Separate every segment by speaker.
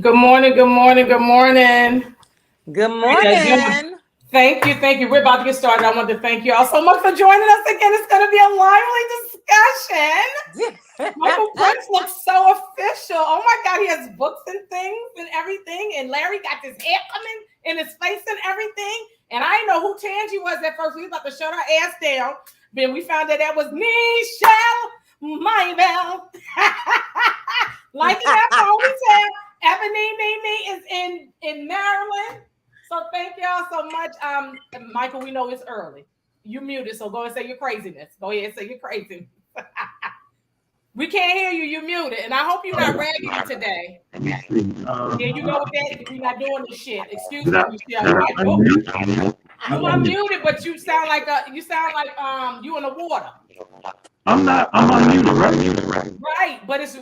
Speaker 1: Good morning, good morning, good morning.
Speaker 2: Good morning.
Speaker 1: Thank you, thank you. We're about to get started. I want to thank you all so much for joining us again. It's going to be a lively discussion. Michael Prince looks so official. Oh my God, he has books and things and everything. And Larry got his hair coming in his face and everything. And I didn't know who Tangy was at first. We was about to shut our ass down. Then we found that was Nichelle, my bell. Like that ponytail. Eboni is in Maryland. So thank y'all so much. Michael, we know it's early. You muted, so go and say your craziness. Go ahead and say your craziness. We can't hear you. You muted. And I hope you're not ragging today. Yeah, you know what that we're not doing this shit. Excuse me, Michelle. I'm unmuted, but you sound like you in the water.
Speaker 3: I'm unmuted, right?
Speaker 1: Right, but it's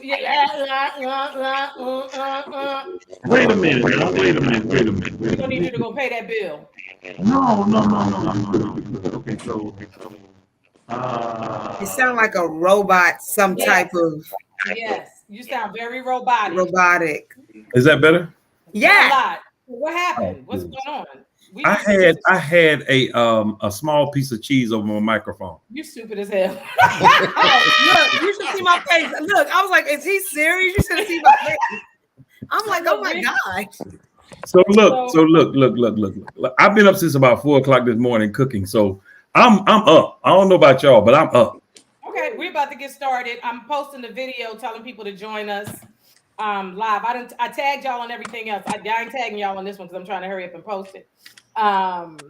Speaker 3: Wait a minute.
Speaker 1: We don't need you to go pay that bill.
Speaker 3: No. Okay, so
Speaker 2: you sound like a robot, type of.
Speaker 1: Yes, you sound very robotic.
Speaker 3: Is that better?
Speaker 2: Yeah.
Speaker 1: What happened? What's going on?
Speaker 3: I had a small piece of cheese over my microphone.
Speaker 1: You stupid as hell.
Speaker 2: Look, you should see my face. Look, I was like, is he serious? You should see my face. I'm like, oh my God.
Speaker 3: So look. I've been up since about 4 o'clock this morning cooking. So I'm up. I don't know about y'all, but I'm up.
Speaker 1: Okay, we're about to get started. I'm posting the video telling people to join us live. I tagged y'all on everything else. I ain't tagging y'all on this one because I'm trying to hurry up and post it.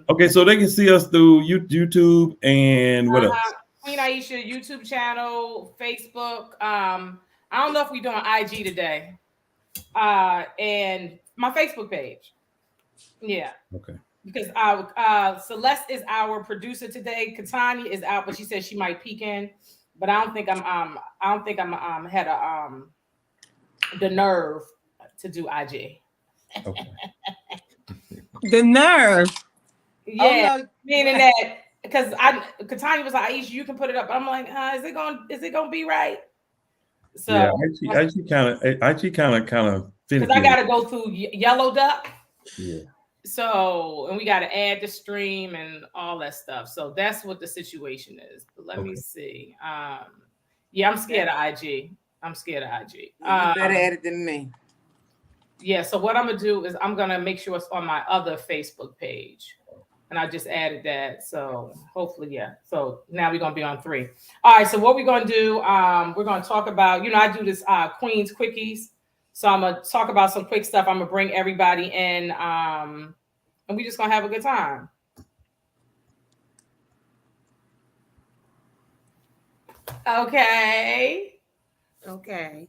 Speaker 3: Okay, so they can see us through YouTube and what else?
Speaker 1: Queen Aisha YouTube channel, Facebook. I don't know if we're doing IG today. And my Facebook page. Yeah.
Speaker 3: Okay.
Speaker 1: Because Celeste is our producer today. Katanya is out, but she said she might peek in. But I don't think I'm had the nerve to do IG.
Speaker 3: Okay.
Speaker 2: The nerve.
Speaker 1: Yeah, oh, no. Meaning that because Katanya was like, Aisha, you can put it up. I'm like, is it gonna be right? So
Speaker 3: yeah, I actually kind of
Speaker 1: because I got to go through Yellow Duck.
Speaker 3: Yeah.
Speaker 1: So, and we got to add the stream and all that stuff. So that's what the situation is. But let me see. Yeah, I'm scared of IG. I'm scared of IG.
Speaker 4: You better add it than me.
Speaker 1: Yeah, so what I'm going to do is I'm going to make sure it's on my other Facebook page. And I just added that. So hopefully, yeah. So now we're going to be on 3. All right, so what we're going to do, we're going to talk about, I do this Queen's Quickies. So I'm going to talk about some quick stuff. I'm going to bring everybody in, and we're just going to have a good time. Okay.
Speaker 2: Okay.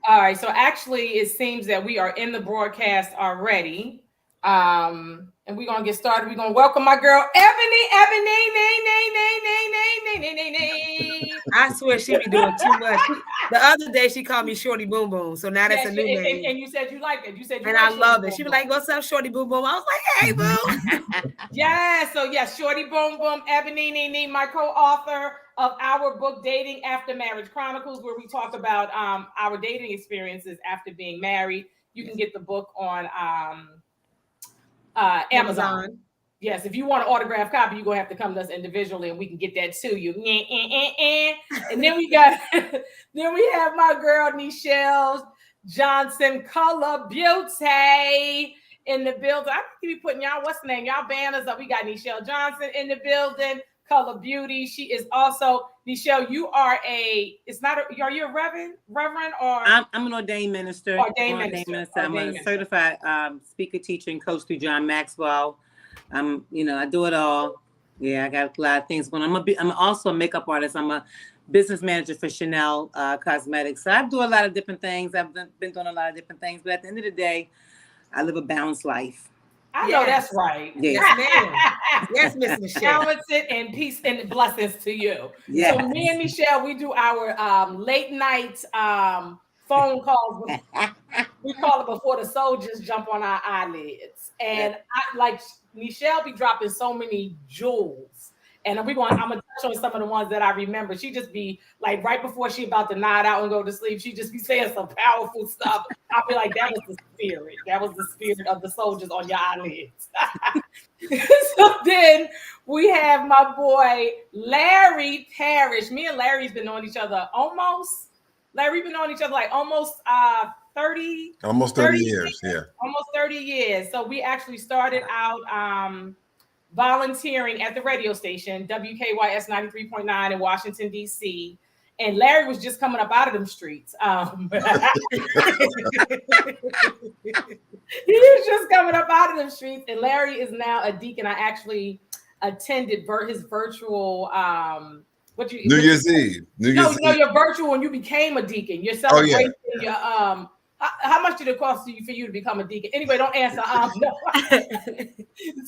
Speaker 1: All right. So actually, it seems that we are in the broadcast already. And we're going to get started. We're going to welcome my girl, Eboni.
Speaker 2: I swear she be doing too much. The other day she called me Shorty Boom Boom. So now that's a new name.
Speaker 1: And you said you liked it. You said you
Speaker 2: and I love it. She be like, what's up, Shorty Boom Boom? I was like, hey, boo.
Speaker 1: Yeah. So yes, Shorty Boom Boom, Eboni, my co-author of our book, Dating After Marriage Chronicles, where we talk about our dating experiences after being married. You can get the book on Amazon. Yes, if you want an autographed copy, you're gonna have to come to us individually, and we can get that to you. And then we have my girl Nichelle Johnson, Color Beauty in the building. I could be putting y'all, what's the name? Y'all banners up. We got Nichelle Johnson in the building, Color Beauty. She is also Nichelle. You are are you a reverend or?
Speaker 4: I'm an ordained minister. I'm a certified speaker, teacher, and coach through John Maxwell. I do it all. Yeah, I got a lot of things going on. I'm also a makeup artist. I'm a business manager for Chanel Cosmetics. So I do a lot of different things. I've been doing a lot of different things. But at the end of the day, I live a balanced life.
Speaker 1: I know that's right.
Speaker 4: Yes,
Speaker 2: ma'am. Yes, Miss Nichelle.
Speaker 1: Talented and peace and blessings to you.
Speaker 4: Yes.
Speaker 1: So me and Nichelle, we do our late night phone calls. We call it before the soldiers jump on our eyelids. And I like Nichelle be dropping so many jewels. And I'm gonna touch on some of the ones that I remember. She just be like right before she about to nod out and go to sleep, she just be saying some powerful stuff. I'll be like, that was the spirit. That was the spirit of the soldiers on your eyelids. So then we have my boy Larry Parrish. Me and Larry's been knowing each other almost 30
Speaker 5: years. Yeah.
Speaker 1: Almost 30 years. So we actually started out volunteering at the radio station, WKYS 93.9 in Washington, D.C. And Larry was just coming up out of them streets. He was just coming up out of them streets. And Larry is now a deacon. I actually attended his virtual
Speaker 5: New Year's Eve.
Speaker 1: Your virtual when you became a deacon. You're celebrating your how much did it cost you for you to become a deacon? Anyway, don't answer. No.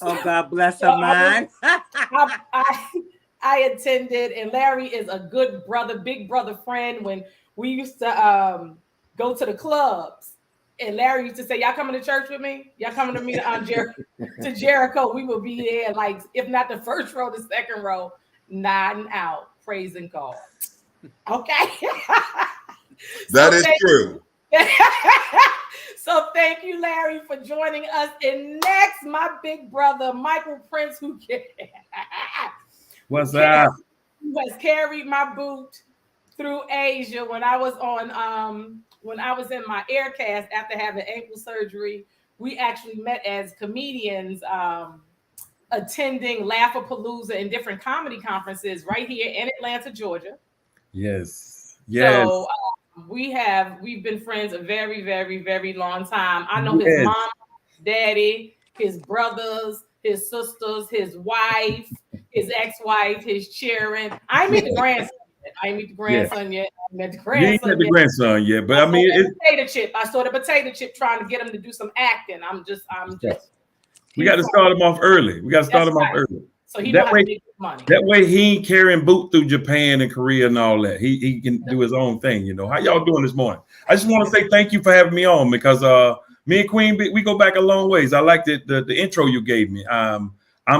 Speaker 4: Oh, God bless her mind.
Speaker 1: I attended, and Larry is a good brother, big brother friend. When we used to go to the clubs, and Larry used to say, "Y'all coming to church with me? Y'all coming to me to Jericho?" We would be there, like if not the first row, the second row, nodding out, praising God. Okay,
Speaker 5: that is true.
Speaker 1: So thank you, Larry, for joining us. And next, my big brother, Michael Prince,
Speaker 3: What's up?
Speaker 1: Who has carried my boot through Asia when I was in my air cast after having ankle surgery. We actually met as comedians attending Laugh-A-Palooza and different comedy conferences right here in Atlanta, Georgia.
Speaker 3: Yes.
Speaker 1: So we've been friends a very, very, very long time. I know his mom, daddy, his brothers, his sisters, his wife, his ex-wife, his children. I ain't meet the grandson yet. I met the grandson yet.
Speaker 3: You ain't met the grandson yet, but I mean,
Speaker 1: I saw the potato chip trying to get him to do some acting. I'm just.
Speaker 3: We got to start him off early. So he that way he ain't carrying boot through Japan and Korea and all that. He can do his own thing. How y'all doing this morning? I just want to say thank you for having me on because me and Queen we go back a long ways. I liked the intro you gave me. I'm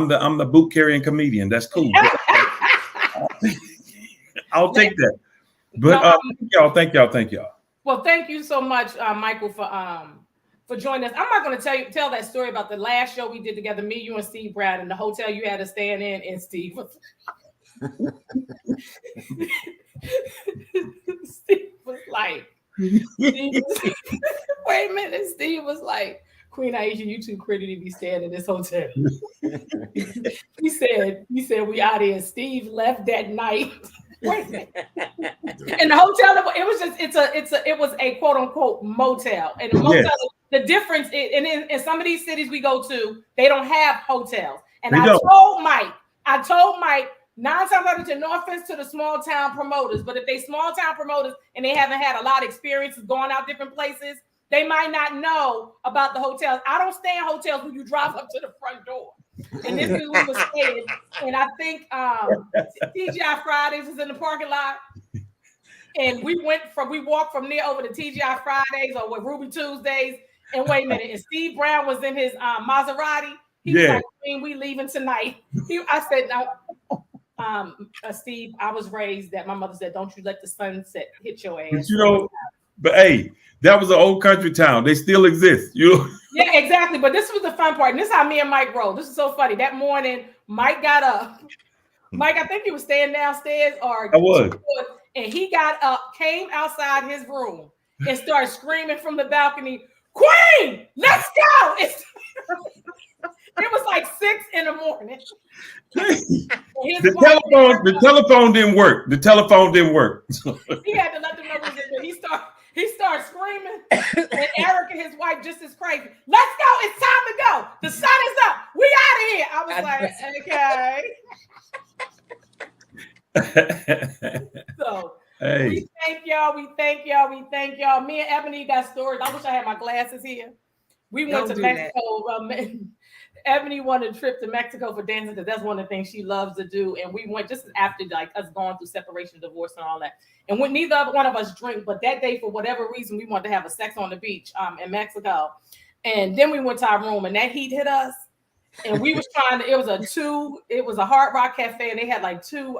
Speaker 3: the boot carrying comedian. That's cool. I'll take that. But thank y'all.
Speaker 1: Well, thank you so much, Michael, for for joining us. I'm not going to tell that story about the last show we did together, me, you, and Steve Brown, in the hotel you had to stand in, and Steve was Steve was like, wait a minute. Steve was like, Queen Aisha, you too pretty to be staying in this hotel. he said, we out here. Steve left that night. Wait a minute. In the hotel, it was just it was a quote unquote motel. And the motel, the difference in some of these cities we go to, they don't have hotels. And I told Mike, 9 times out of 10, no offense to the small town promoters, but if they small town promoters and they haven't had a lot of experiences going out different places, they might not know about the hotels. I don't stay in hotels when you drive up to the front door. And this is where we were staying. And I think TGI Fridays was in the parking lot. And we walked from there over to TGI Fridays or with Ruby Tuesdays. And wait a minute, and Steve Brown was in his Maserati. He was like, Queen, we leaving tonight. I said, no. Steve, I was raised that my mother said, don't you let the sunset hit your ass.
Speaker 3: But hey, that was an old country town. They still exist. Yeah,
Speaker 1: exactly. But this was the fun part. And this is how me and Mike rolled. This is so funny. That morning, Mike got up. Mike, I think he was staying downstairs or I was. And he got up, came outside his room and started screaming from the balcony, Queen, let's go. It was like 6 in the morning.
Speaker 3: The telephone didn't work. The telephone didn't work.
Speaker 1: He had to let them know what he did. He started screaming, and Eric and his wife just as crazy. Let's go! It's time to go. The sun is up. We out of here. I was like, okay. So we thank y'all. Me and Ebony got stories. I wish I had my glasses here. We went to Mexico. Ebony wanted a trip to Mexico for dancing because that's one of the things she loves to do. And we went just after like us going through separation, divorce, and all that. And when neither one of us drink, but that day, for whatever reason, we wanted to have a sex on the beach in Mexico. And then we went to our room and that heat hit us. And we was it was a Hard Rock Cafe, and they had like 2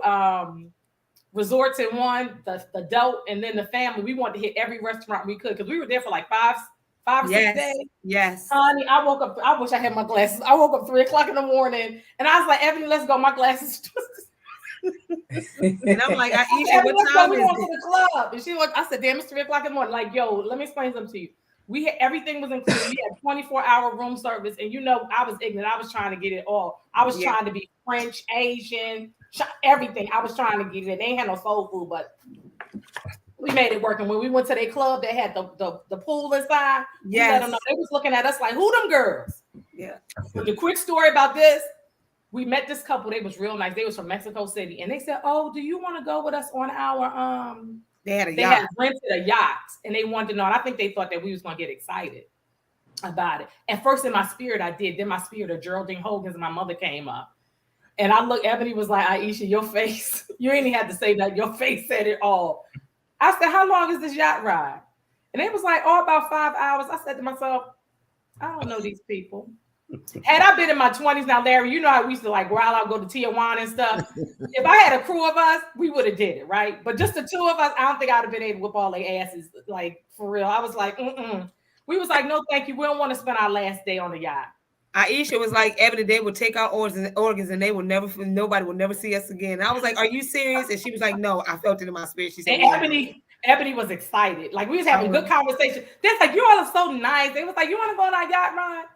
Speaker 1: resorts in one, the adult and then the family. We wanted to hit every restaurant we could because we were there for like 5 or 6 days.
Speaker 2: Yes.
Speaker 1: Honey, I woke up. I wish I had my glasses. I woke up 3 o'clock in the morning and I was like, Ebony, let's go. My glasses.
Speaker 2: And I'm like, Aisha, what time is it?
Speaker 1: To the club. And I said, damn, it's 3 o'clock in the morning. Like, yo, let me explain something to you. We had everything was included. We had 24-hour room service. And I was ignorant. I was trying to get it all. I was trying to be French, Asian, everything. I was trying to get it. They ain't had no soul food, but we made it work. And when we went to their club, they had the pool inside. Yes. Let them know. They was looking at us like, who them girls? Yeah. But the quick story about this, we met this couple. They was real nice. They was from Mexico City. And they said, oh, do you want to go with us on our They had rented a yacht. And they wanted to know. And I think they thought that we was going to get excited about it. At first in my spirit, I did. Then my spirit of Geraldine Hogan's and my mother came up. And I looked, Ebony was like, Aisha, your face, you ain't even had to say that. Your face said it all. I said, how long is this yacht ride? And it was like, about 5 hours. I said to myself, I don't know these people. Had I been in my 20s now, Larry, you know how we used to like while I go to Tijuana and stuff. If I had a crew of us, we would have did it, right? But just the 2 of us, I don't think I'd have been able to whip all their asses, like for real. I was like, We was like, no, thank you. We don't want to spend our last day on the yacht.
Speaker 2: Aisha was like, every day would take our organs and nobody will never see us again. I was like, are you serious? And she was like, no, I felt it in my spirit. She said,
Speaker 1: and Ebony was excited. Like we was having good conversation. They're like, you all are so nice. They was like, you want to go on our yacht ride?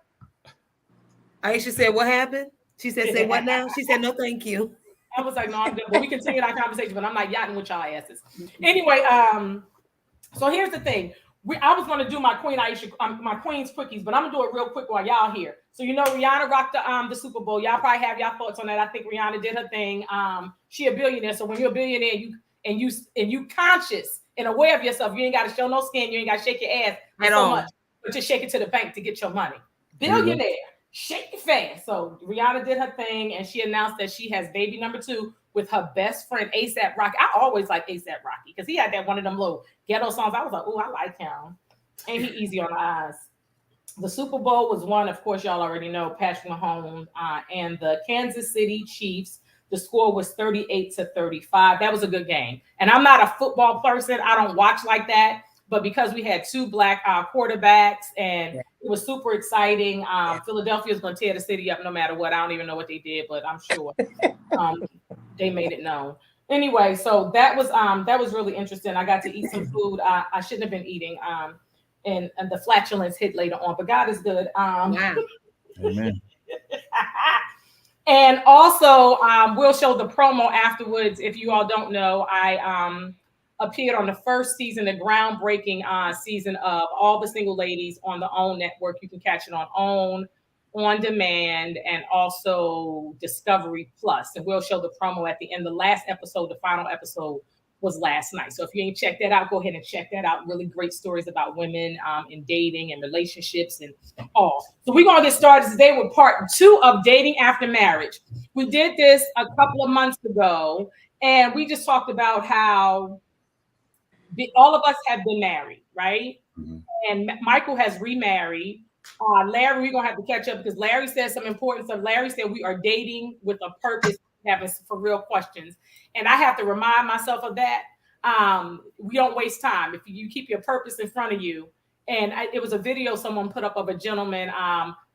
Speaker 2: Aisha said, what happened? She said, say what now? She said, no, thank you.
Speaker 1: I was like, no, I'm good. But we continued our conversation, but I'm not yachting with y'all asses. Anyway, so here's the thing. I was going to do my Queen Aisha, my Queen's quickies, but I'm going to do it real quick while y'all here. So, Rihanna rocked the Super Bowl. Y'all probably have y'all thoughts on that. I think Rihanna did her thing. She a billionaire. So when you're a billionaire, you conscious and aware of yourself. You ain't got to show no skin. You ain't got to shake your ass so much, but just shake it to the bank to get your money. Billionaire. Shake it fast. So Rihanna did her thing, and she announced that she has baby number 2 with her best friend, A$AP Rocky. I always like A$AP Rocky because he had that one of them little ghetto songs. I was like, oh, I like him. Ain't he easy on the eyes? The Super Bowl was won, of course, y'all already know, Patrick Mahomes and the Kansas City Chiefs. The score was 38-35. That was a good game. And I'm not a football person. I don't watch like that. but because we had 2 Black quarterbacks and it was super exciting. Philadelphia is going to tear the city up no matter what. I don't even know what they did, but I'm sure they made it known. Anyway, so that was really interesting. I got to eat some food I shouldn't have been eating, and the flatulence hit later on. But God is good.
Speaker 3: Amen.
Speaker 1: And also, we'll show the promo afterwards. If you all don't know, I appeared on the first season, the groundbreaking season of All the Single Ladies on the OWN network. You can catch it on OWN, On Demand, and also Discovery Plus. And we'll show the promo at the end. The last episode, the final episode, was last night. So if you ain't checked that out, go ahead and check that out. Really great stories about women in dating and relationships and all. So we're going to get started today with part 2 of Dating After Marriage. We did this a couple of months ago, and we just talked about how all of us have been married, right? Mm-hmm. And Michael has remarried. Larry, we're going to have to catch up because Larry said some important stuff. Larry said we are dating with a purpose, having for real questions. And I have to remind myself of that. We don't waste time. If you keep your purpose in front of you. And it was a video someone put up of a gentleman,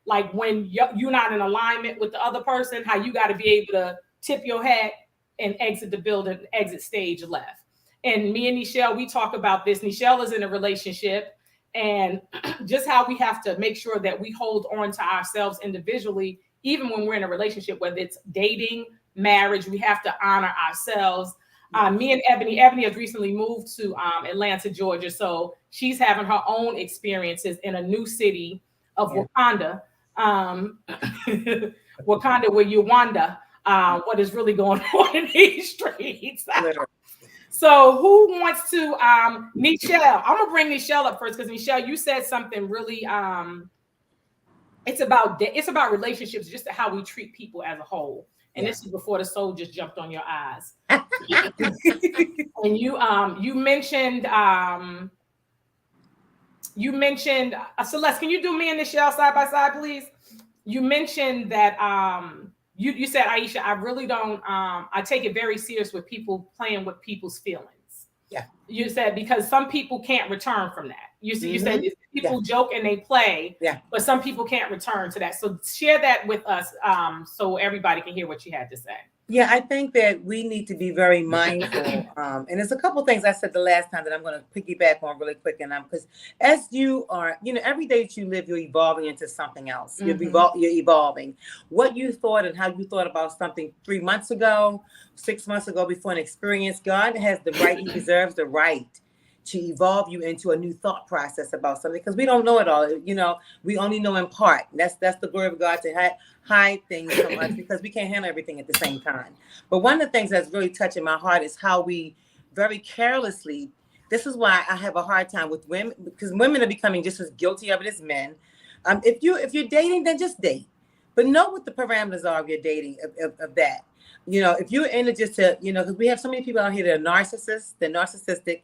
Speaker 1: like when you're not in alignment with the other person, how you got to be able to tip your hat and exit the building, exit stage left. And me and Nichelle, we talk about this. Nichelle is in a relationship, and just how we have to make sure that we hold on to ourselves individually, even when we're in a relationship, whether it's dating, marriage, we have to honor ourselves. Me and Eboni has recently moved to Atlanta, Georgia. So she's having her own experiences in a new city of Wakanda. Wakanda, where you wonder what is really going on in these streets. So who wants to, Nichelle, I'm gonna bring Nichelle up first, because Nichelle, you said something really, it's about relationships, just how we treat people as a whole. And this is before the soul just jumped on your eyes. And you mentioned Celeste, can you do me and Nichelle side by side, please? You mentioned that you said, Aisha, I really don't I take it very serious with people playing with people's feelings. Yeah. You said because some people can't return from that. You said people joke and they play, but some people can't return to that. So share that with us so everybody can hear what you had to say.
Speaker 4: Yeah, I think that we need to be very mindful. And there's a couple of things I said the last time that I'm going to piggyback on really quick. And because as you are, every day that you live, you're evolving into something else. You're evolving. What you thought and how you thought about something 3 months ago, 6 months ago, before an experience, God has the right, he deserves the right to evolve you into a new thought process about something, because we don't know it all. We only know in part. That's the glory of God, to hide things from us, because we can't handle everything at the same time. But one of the things that's really touching my heart is how we very carelessly, this is why I have a hard time with women, because women are becoming just as guilty of it as men. If you're dating, then just date, but know what the parameters are of your dating of that. If you're in it just to, because we have so many people out here that are narcissists, they're narcissistic.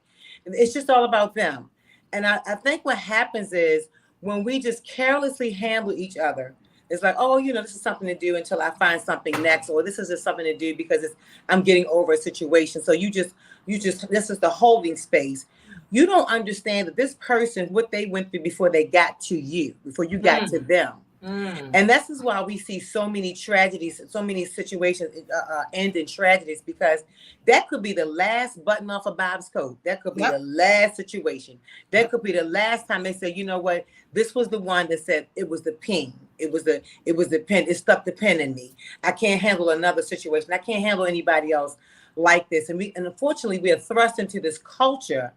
Speaker 4: It's just all about them. And I think what happens is when we just carelessly handle each other, it's like, oh, this is something to do until I find something next, or this is just something to do because I'm getting over a situation. So you just this is the holding space. You don't understand that this person, what they went through before they got to you, before you got to them. And this is why we see so many tragedies, so many situations end in tragedies, because that could be the last button off of Bob's coat. That could be the last situation. That could be the last time they say, you know what, this was the one that said it was the ping. It was the pen. It stuck the pen in me. I can't handle another situation. I can't handle anybody else like this. And unfortunately we are thrust into this culture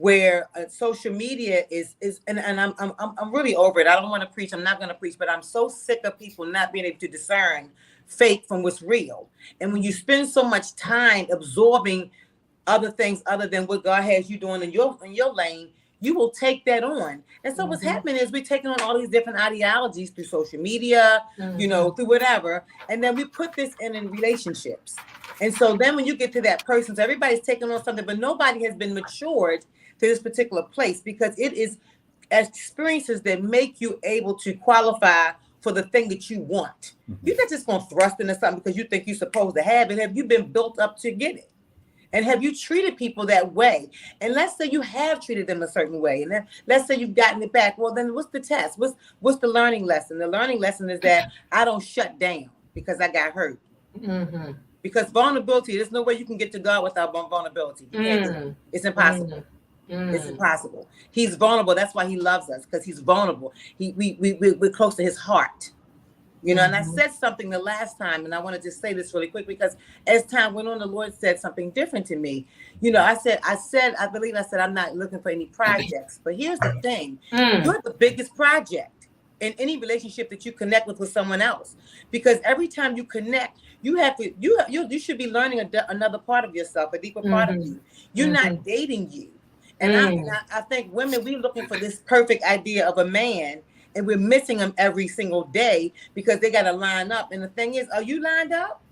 Speaker 4: where social media is and I'm really over it. I don't want to preach. I'm not going to preach, but I'm so sick of people not being able to discern fake from what's real. And when you spend so much time absorbing other things other than what God has you doing in your lane, you will take that on. And so what's happening is we're taking on all these different ideologies through social media, through whatever, and then we put this in relationships. And so then when you get to that person, so everybody's taking on something, but nobody has been matured to this particular place, because it is experiences that make you able to qualify for the thing that you want. You're not just going to thrust into something because you think you're supposed to have it. Have you been built up to get it? And have you treated people that way? And let's say you have treated them a certain way, and then let's say you've gotten it back. Well, then what's the test? What's the learning lesson? The learning lesson is that I don't shut down because I got hurt. Mm-hmm. Because vulnerability, there's no way you can get to God without vulnerability. You can't do it. It's impossible. It's impossible. He's vulnerable. That's why he loves us, because he's vulnerable. We're close to his heart. You know, and I said something the last time, and I want to just say this really quick, because as time went on, the Lord said something different to me. You know, I believe I said, I'm not looking for any projects, but here's the thing. You're the biggest project in any relationship that you connect with someone else, because every time you connect, you should be learning another part of yourself, a deeper part of you. You're not dating you. And I think women, we're looking for this perfect idea of a man, and we're missing them every single day because they got to line up. And the thing is, are you lined up?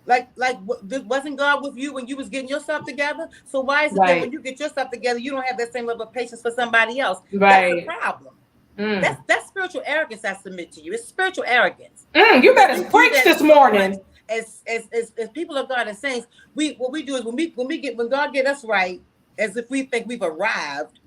Speaker 4: Like wasn't God with you when you was getting yourself together? So why is it that when you get yourself together, you don't have that same level of patience for somebody else? Right. That's a problem. That's spiritual arrogance. I submit to you. It's spiritual arrogance.
Speaker 1: You better preach this morning.
Speaker 4: As people of God and saints, what we do is when God get us right, as if we think we've arrived,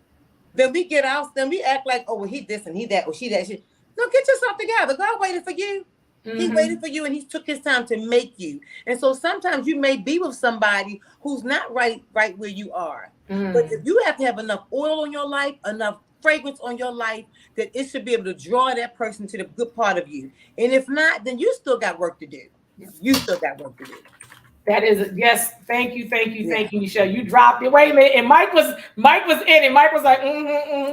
Speaker 4: then we get out, then we act like, oh, well, he this and he that, or she that. No, get yourself together. God waited for you. He waited for you, and he took his time to make you. And so sometimes you may be with somebody who's not right where you are. But if you have to have enough oil on your life, enough fragrance on your life, that it should be able to draw that person to the good part of you. And if not, then you still got work to do. You still got work to do.
Speaker 1: That is, yes. Thank you, Nichelle. You dropped it. Wait a minute. And Mike was in it. Mike was like,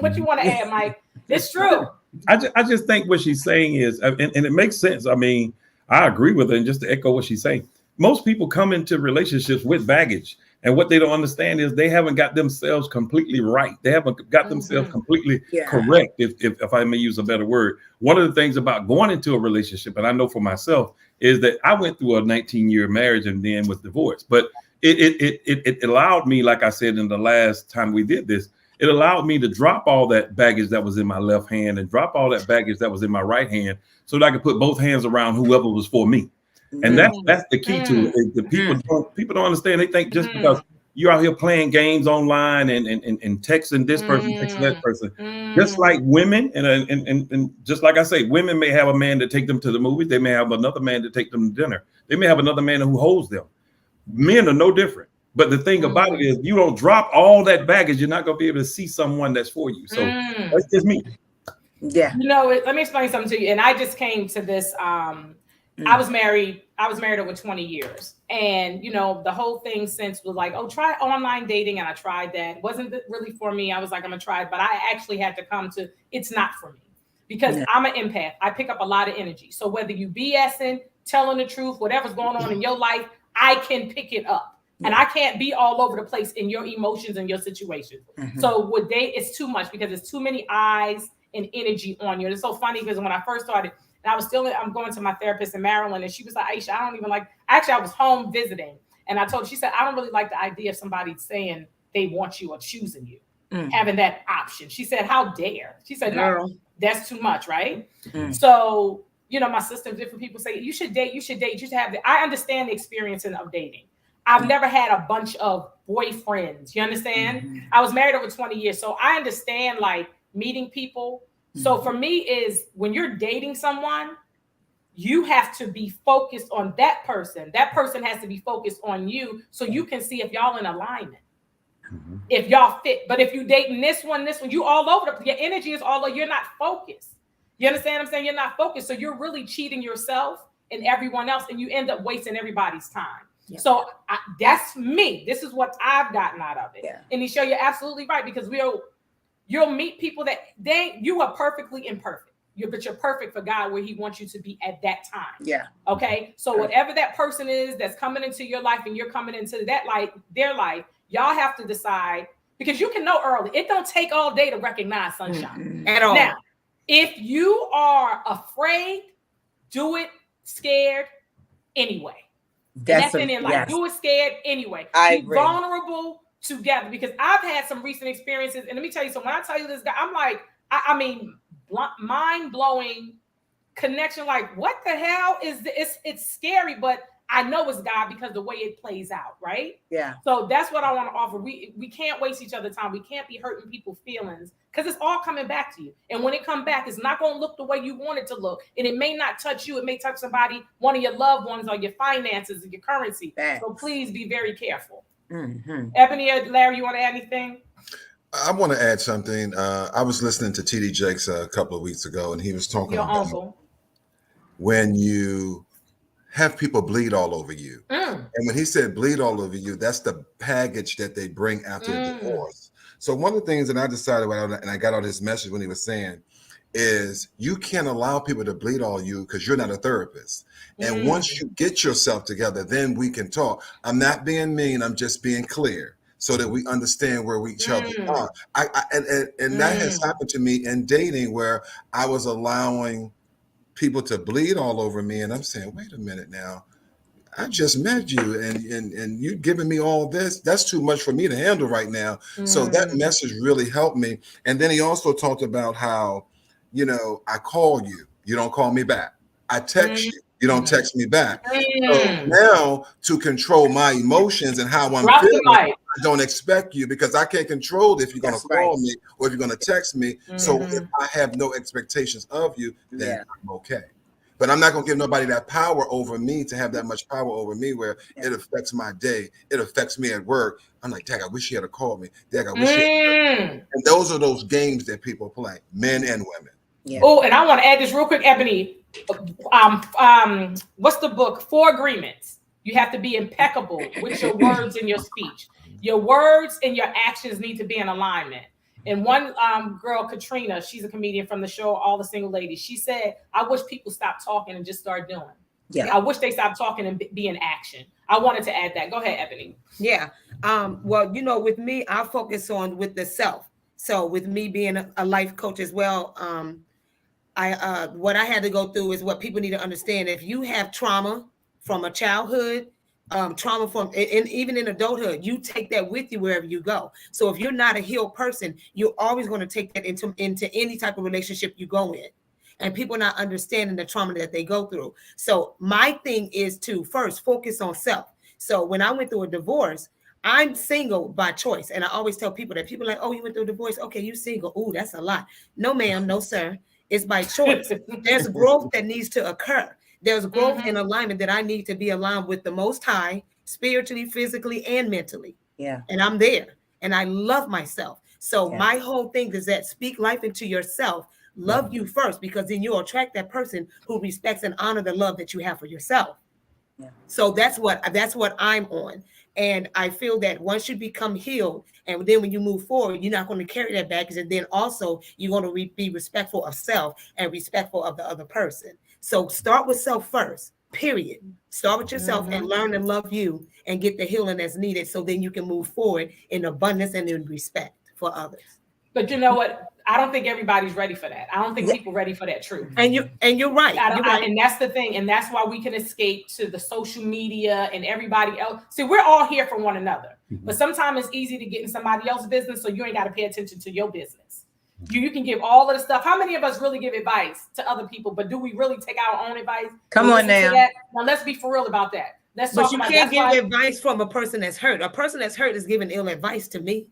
Speaker 1: what you want to add, Mike? It's true.
Speaker 3: I just think what she's saying is, and it makes sense. I mean, I agree with her. And just to echo what she's saying, most people come into relationships with baggage. And what they don't understand is they haven't got themselves completely right. They haven't got themselves completely correct, if I may use a better word. One of the things about going into a relationship, and I know for myself, is that I went through a 19-year marriage and then was divorced. But it allowed me, like I said in the last time we did this, it allowed me to drop all that baggage that was in my left hand and drop all that baggage that was in my right hand, so that I could put both hands around whoever was for me. And that's the key to it. The people don't understand. They think just because you're out here playing games online and texting this person, texting that person, just like women, and just like I say, women may have a man to take them to the movies. They may have another man to take them to dinner. They may have another man who holds them. Men are no different. But the thing about it is, you don't drop all that baggage, you're not going to be able to see someone that's for you. So that's just me.
Speaker 4: Yeah.
Speaker 1: You know, let me explain something to you. And I just came to this. I was married over 20 years. And, you know, the whole thing since was like, oh, try online dating. And I tried that. It wasn't really for me. I was like, I'm going to try it. But I actually had to come to, it's not for me. Because I'm an empath. I pick up a lot of energy. So whether you BSing, telling the truth, whatever's going on in your life, I can pick it up. And I can't be all over the place in your emotions and your situation. So with date, it's too much because it's too many eyes and energy on you. And it's so funny because when I first started, and I'm going to my therapist in Maryland, and she was like, Aisha, I don't even like, actually I was home visiting. And I told her, she said, I don't really like the idea of somebody saying they want you or choosing you, having that option. She said, how dare? She said, no, that's too much, right? So, you know, my sister, different people say, you should date, you should have I understand the experience of dating. I've never had a bunch of boyfriends. You understand? I was married over 20 years. So I understand like meeting people. So for me is when you're dating someone, you have to be focused on that person. That person has to be focused on you so you can see if y'all in alignment, if y'all fit. But if you dating this one, you all over your energy is all over, you're not focused. You understand what I'm saying? You're not focused. So you're really cheating yourself and everyone else, and you end up wasting everybody's time. Yeah. So that's me. This is what I've gotten out of it. Yeah. And Nichelle, you're absolutely right, because you'll meet people that you are perfectly imperfect. But you're perfect for God where he wants you to be at that time. Yeah. Okay. So whatever that person is that's coming into your life and you're coming into their life, y'all have to decide, because you can know early. It don't take all day to recognize sunshine at all. Now, if you are afraid, do it scared anyway. That's in life. Do it scared anyway. Be vulnerable together, because I've had some recent experiences, and let me tell you something. When I tell you this guy, I'm like, I mean, mind blowing connection. Like, what the hell is this? It's scary, but I know it's God because the way it plays out, right?
Speaker 4: Yeah.
Speaker 1: So that's what I want to offer. We can't waste each other's time. We can't be hurting people's feelings because it's all coming back to you. And when it comes back, it's not going to look the way you want it to look. And it may not touch you. It may touch somebody, one of your loved ones, or your finances, or your currency.
Speaker 4: Thanks.
Speaker 1: So please be very careful.
Speaker 4: Mm-hmm.
Speaker 1: Ebony or Larry, you want to add anything?
Speaker 5: I want to add something. I was listening to TD Jakes a couple of weeks ago, and he was talking about when you have people bleed all over you. And when he said bleed all over you, that's the baggage that they bring after a divorce. So one of the things that I decided, and I got all this message when he was saying, is you can't allow people to bleed all you because you're not a therapist. And once you get yourself together, then we can talk. I'm not being mean. I'm just being clear so that we understand where each other are. And that has happened to me in dating where I was allowing people to bleed all over me. And I'm saying, wait a minute now. I just met you and you giving me all this. That's too much for me to handle right now. So that message really helped me. And then he also talked about how, you know, I call you, you don't call me back. I text you, you don't text me back. So now to control my emotions and how I'm feeling, I don't expect you because I can't control if you're going to call me or if you're going to text me. So if I have no expectations of you, then I'm okay. But I'm not going to give nobody that power over me to have that much power over me where it affects my day. It affects me at work. I'm like, dang, I wish she had called me. Dang, I wish she had. And those are those games that people play, men and women.
Speaker 1: Yeah. Oh, and I want to add this real quick, Ebony. What's the book? 4 Agreements. You have to be impeccable with your words and your speech. Your words and your actions need to be in alignment. And one girl, Katrina, she's a comedian from the show All the Single Ladies. She said, I wish people stop talking and just start doing. Yeah. I wish they stopped talking and be in action. I wanted to add that. Go ahead, Ebony.
Speaker 2: Yeah. Well, you know, with me, I focus on with the self. So with me being a life coach as well, what I had to go through is what people need to understand. If you have trauma from a childhood, trauma from, and even in adulthood, you take that with you wherever you go. So if you're not a healed person, you're always going to take that into any type of relationship you go in. And people not understanding the trauma that they go through. So my thing is to first focus on self. So when I went through a divorce, I'm single by choice. And I always tell people that people are like, oh, you went through a divorce. Okay, you single. Oh, that's a lot. No, ma'am. No, sir. It's by choice. There's growth that needs to occur. There's growth in alignment that I need to be aligned with the Most High, spiritually, physically, and mentally. Yeah. And I'm there. And I love myself. So my whole thing is that speak life into yourself. Love you first, because then you'll attract that person who respects and honor the love that you have for yourself. Yeah. So that's what I'm on. And I feel that once you become healed, and then when you move forward, you're not going to carry that baggage. And then also you're going to be respectful of self and respectful of the other person. So start with self first, period. Start with yourself and learn and love you and get the healing that's needed. So then you can move forward in abundance and in respect for others. But
Speaker 1: you know what? I don't think everybody's ready for that. I don't think people are ready for that truth.
Speaker 2: And you're right.
Speaker 1: And that's the thing. And that's why we can escape to the social media and everybody else. See, we're all here for one another. But sometimes it's easy to get in somebody else's business, so you ain't got to pay attention to your business. You can give all of the stuff. How many of us really give advice to other people? But do we really take our own advice?
Speaker 4: Come on now.
Speaker 1: Now let's be for real about that. Let's talk about
Speaker 2: that. But you can't give advice from a person that's hurt. A person that's hurt is giving ill advice to me.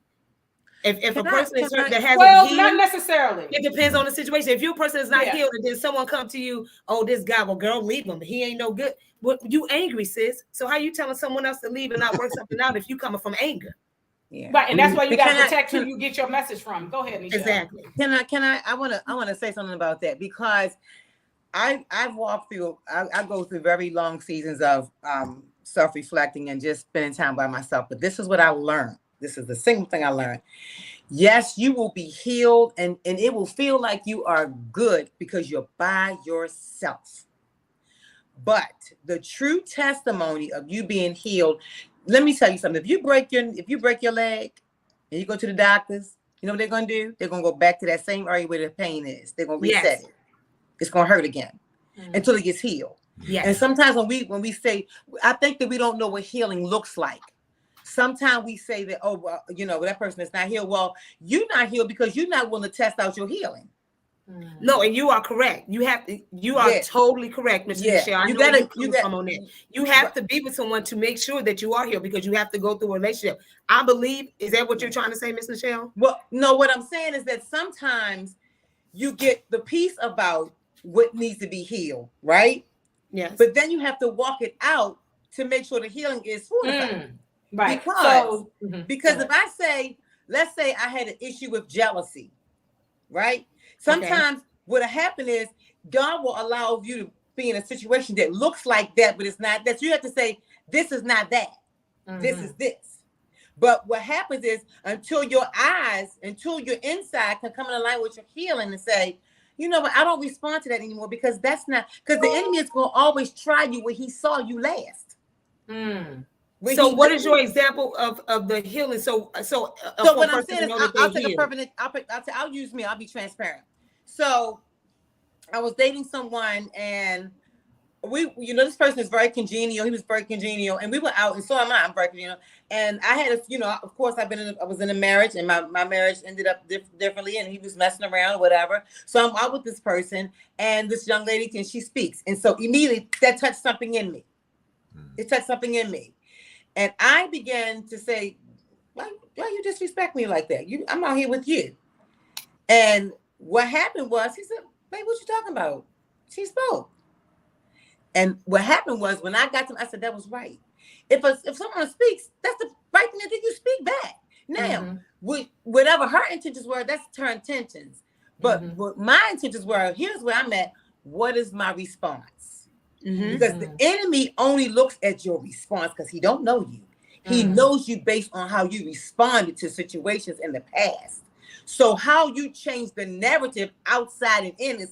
Speaker 2: If a person is hurt that hasn't healed,
Speaker 1: not necessarily.
Speaker 2: It depends on the situation. If your person is not healed and then someone come to you, oh, this guy, well, girl, leave him. He ain't no good. Well, you angry, sis. So how you telling someone else to leave and not work something out if you coming from anger?
Speaker 1: Yeah. Right, and that's why you got to protect who you get your message from. Go ahead, Nichelle.
Speaker 2: Exactly.
Speaker 4: I want to say something about that, because I've walked through. I go through very long seasons of self-reflecting and just spending time by myself. But this is what I learned. This is the single thing I learned. Yes, you will be healed and it will feel like you are good because you're by yourself. But the true testimony of you being healed, let me tell you something. If you break your leg and you go to the doctors, you know what they're going to do? They're going to go back to that same area where the pain is. They're going to reset it. It's going to hurt again until it gets healed. Yes. And sometimes when we say, I think that we don't know what healing looks like. Sometimes we say that, oh, well, you know, that person is not healed. Well, you're not healed because you're not willing to test out your healing.
Speaker 2: No, and you are correct. You are totally correct, Mr. Nichelle. You have to be with someone to make sure that you are healed, because you have to go through a relationship. I believe, is that what you're trying to say, Ms. Nichelle?
Speaker 4: Well, no, what I'm saying is that sometimes you get the piece about what needs to be healed, right?
Speaker 2: Yes.
Speaker 4: But then you have to walk it out to make sure the healing is fortified.
Speaker 1: Right.
Speaker 4: Because if I say, let's say I had an issue with jealousy, right? Sometimes what'll happen is God will allow you to be in a situation that looks like that, but it's not that. So you have to say, this is not that. This is this. But what happens is until your inside can come in line with your healing and say, you know what, I don't respond to that anymore, because that's not, because the enemy is going to always try you where he saw you last.
Speaker 2: So what is your example of the healing? So
Speaker 4: what I'm saying is, I'll take a perfect, I'll use me, I'll be transparent. So I was dating someone, and this person is very congenial. He was very congenial, and we were out, and so am I. I'm very congenial. And I had of course I was in a marriage, and my marriage ended up differently, and he was messing around or whatever. So I'm out with this person, and this young lady, and she speaks. And so immediately that touched something in me. It touched something in me. And I began to say, why you disrespect me like that? I'm out here with you. And what happened was, he said, babe, what you talking about? She spoke. And what happened was, when I got to him, I said, that was right. If someone speaks, that's the right thing to do. You speak back. Now, whatever her intentions were, that's her intentions. But what my intentions were, here's where I'm at. What is my response? Because the enemy only looks at your response because he don't know you. He knows you based on how you responded to situations in the past. So how you change the narrative outside and in,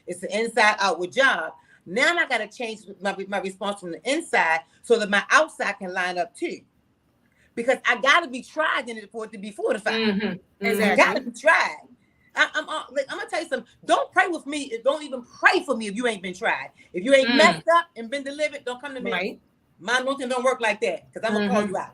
Speaker 4: it's an inside outward job. Now I got to change my response from the inside so that my outside can line up too. Because I got to be tried in it for it to be fortified. I got to be tried. I'm gonna tell you something. Don't pray with me. Don't even pray for me if you ain't been tried. If you ain't messed up and been delivered, don't come to me.
Speaker 2: Right.
Speaker 4: My anointing don't work like that, because I'm gonna call you out.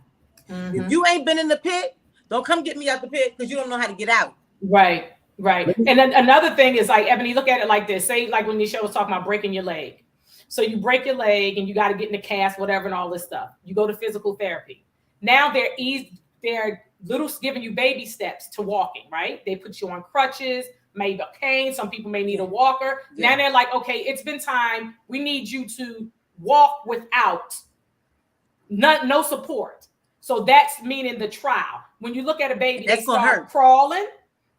Speaker 4: If you ain't been in the pit, don't come get me out the pit, because you don't know how to get out.
Speaker 1: Right. And then another thing is, like, Eboni, look at it like this. Say, like when Nichelle was talking about breaking your leg. So you break your leg and you got to get in the cast, whatever, and all this stuff. You go to physical therapy. Now they're little giving you baby steps to walking, right? They put you on crutches, maybe a cane. Some people may need a walker. Now they're like, okay, it's been time. We need you to walk without no support. So that's meaning the trial. When you look at a baby, they start crawling,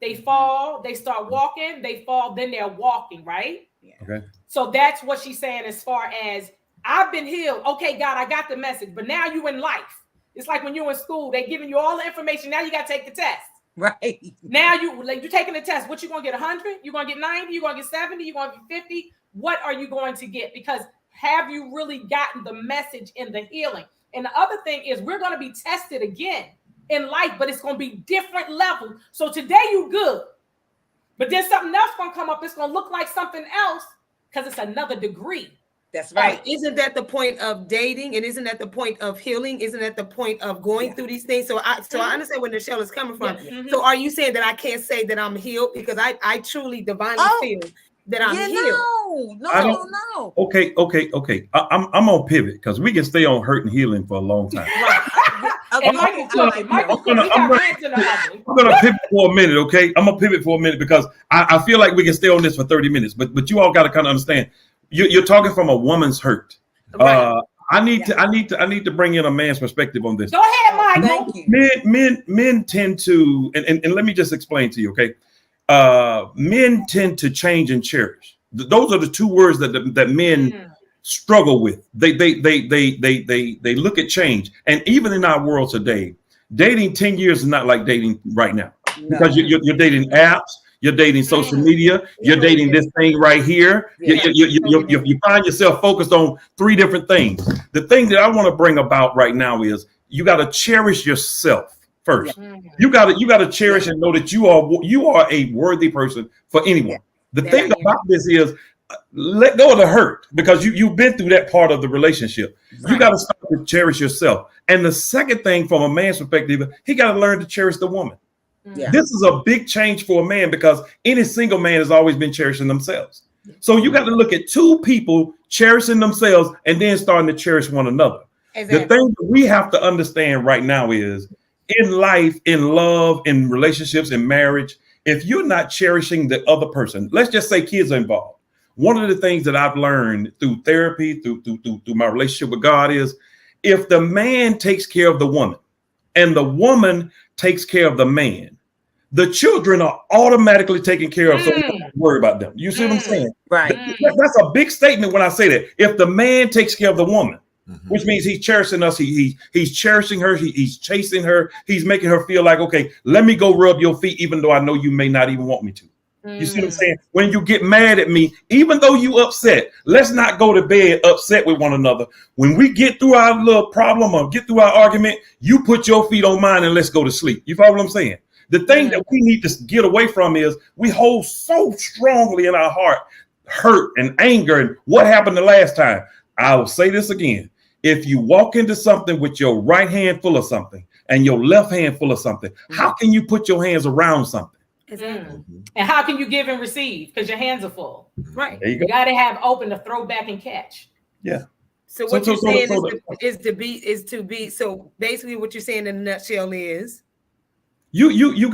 Speaker 1: they fall, they start walking, they fall, then they're walking, right?
Speaker 3: Okay.
Speaker 1: So that's what she's saying as far as, I've been healed. Okay, God, I got the message. But now you in life. It's like when you're in school, they're giving you all the information. Now you got to take the test.
Speaker 4: Right.
Speaker 1: Now you're taking the test. What you going to get, 100? You're going to get 90? You're going to get 70? You're going to get 50? What are you going to get? Because have you really gotten the message in the healing? And the other thing is, we're going to be tested again in life, but it's going to be different levels. So today you good, but then something else going to come up. It's going to look like something else because it's another degree.
Speaker 4: That's right.
Speaker 2: Isn't that the point of dating? And isn't that the point of healing? Isn't that the point of going through these things? So I understand where Nichelle is coming from. So are you saying that I can't say that I'm healed because I truly divinely feel that I'm healed?
Speaker 4: No.
Speaker 3: Okay. I'm gonna pivot because we can stay on hurt and healing for a long time.
Speaker 1: I'm
Speaker 3: gonna pivot for a minute, okay? I'm gonna pivot for a minute because I feel like we can stay on this for 30 minutes, but you all got to kind of understand. You're talking from a woman's hurt. Right. I need to bring in a man's perspective on this.
Speaker 1: Go ahead, Mike.
Speaker 4: Thank you.
Speaker 3: Men tend to, and let me just explain to you, okay? Men tend to change and cherish. Those are the two words that men struggle with. They look at change, and even in our world today, dating 10 years is not like dating right now because you're dating apps. You're dating social media. You're dating this thing right here. You find yourself focused on 3 different things. The thing that I want to bring about right now is you got to cherish yourself first. You got to cherish and know that you are a worthy person for anyone. The thing about this is let go of the hurt because you've been through that part of the relationship. You got to start to cherish yourself. And the second thing from a man's perspective, he got to learn to cherish the woman.
Speaker 4: Yeah.
Speaker 3: This is a big change for a man because any single man has always been cherishing themselves. So you got to look at two people cherishing themselves and then starting to cherish one another. Exactly. The thing that we have to understand right now is in life, in love, in relationships, in marriage, if you're not cherishing the other person, let's just say kids are involved. One of the things that I've learned through therapy, through my relationship with God is if the man takes care of the woman and the woman takes care of the man, the children are automatically taken care of, so we don't have to worry about them. You see what I'm saying?
Speaker 4: Right.
Speaker 3: That's a big statement when I say that. If the man takes care of the woman, which means he's cherishing us, he's cherishing her, he's chasing her, he's making her feel like, okay, let me go rub your feet, even though I know you may not even want me to. You see what I'm saying? When you get mad at me, even though you upset, let's not go to bed upset with one another. When we get through our little problem or get through our argument, you put your feet on mine and let's go to sleep. You follow what I'm saying? The thing that we need to get away from is we hold so strongly in our heart hurt and anger and what happened the last time. I will say this again. If you walk into something with your right hand full of something and your left hand full of something, how can you put your hands around something?
Speaker 1: Exactly. And how can you give and receive? Because your hands are full.
Speaker 2: Right.
Speaker 1: You got to have open to throw back and catch.
Speaker 3: Yeah.
Speaker 2: So what you're saying is to be. So basically, what you're saying in a nutshell is
Speaker 3: you have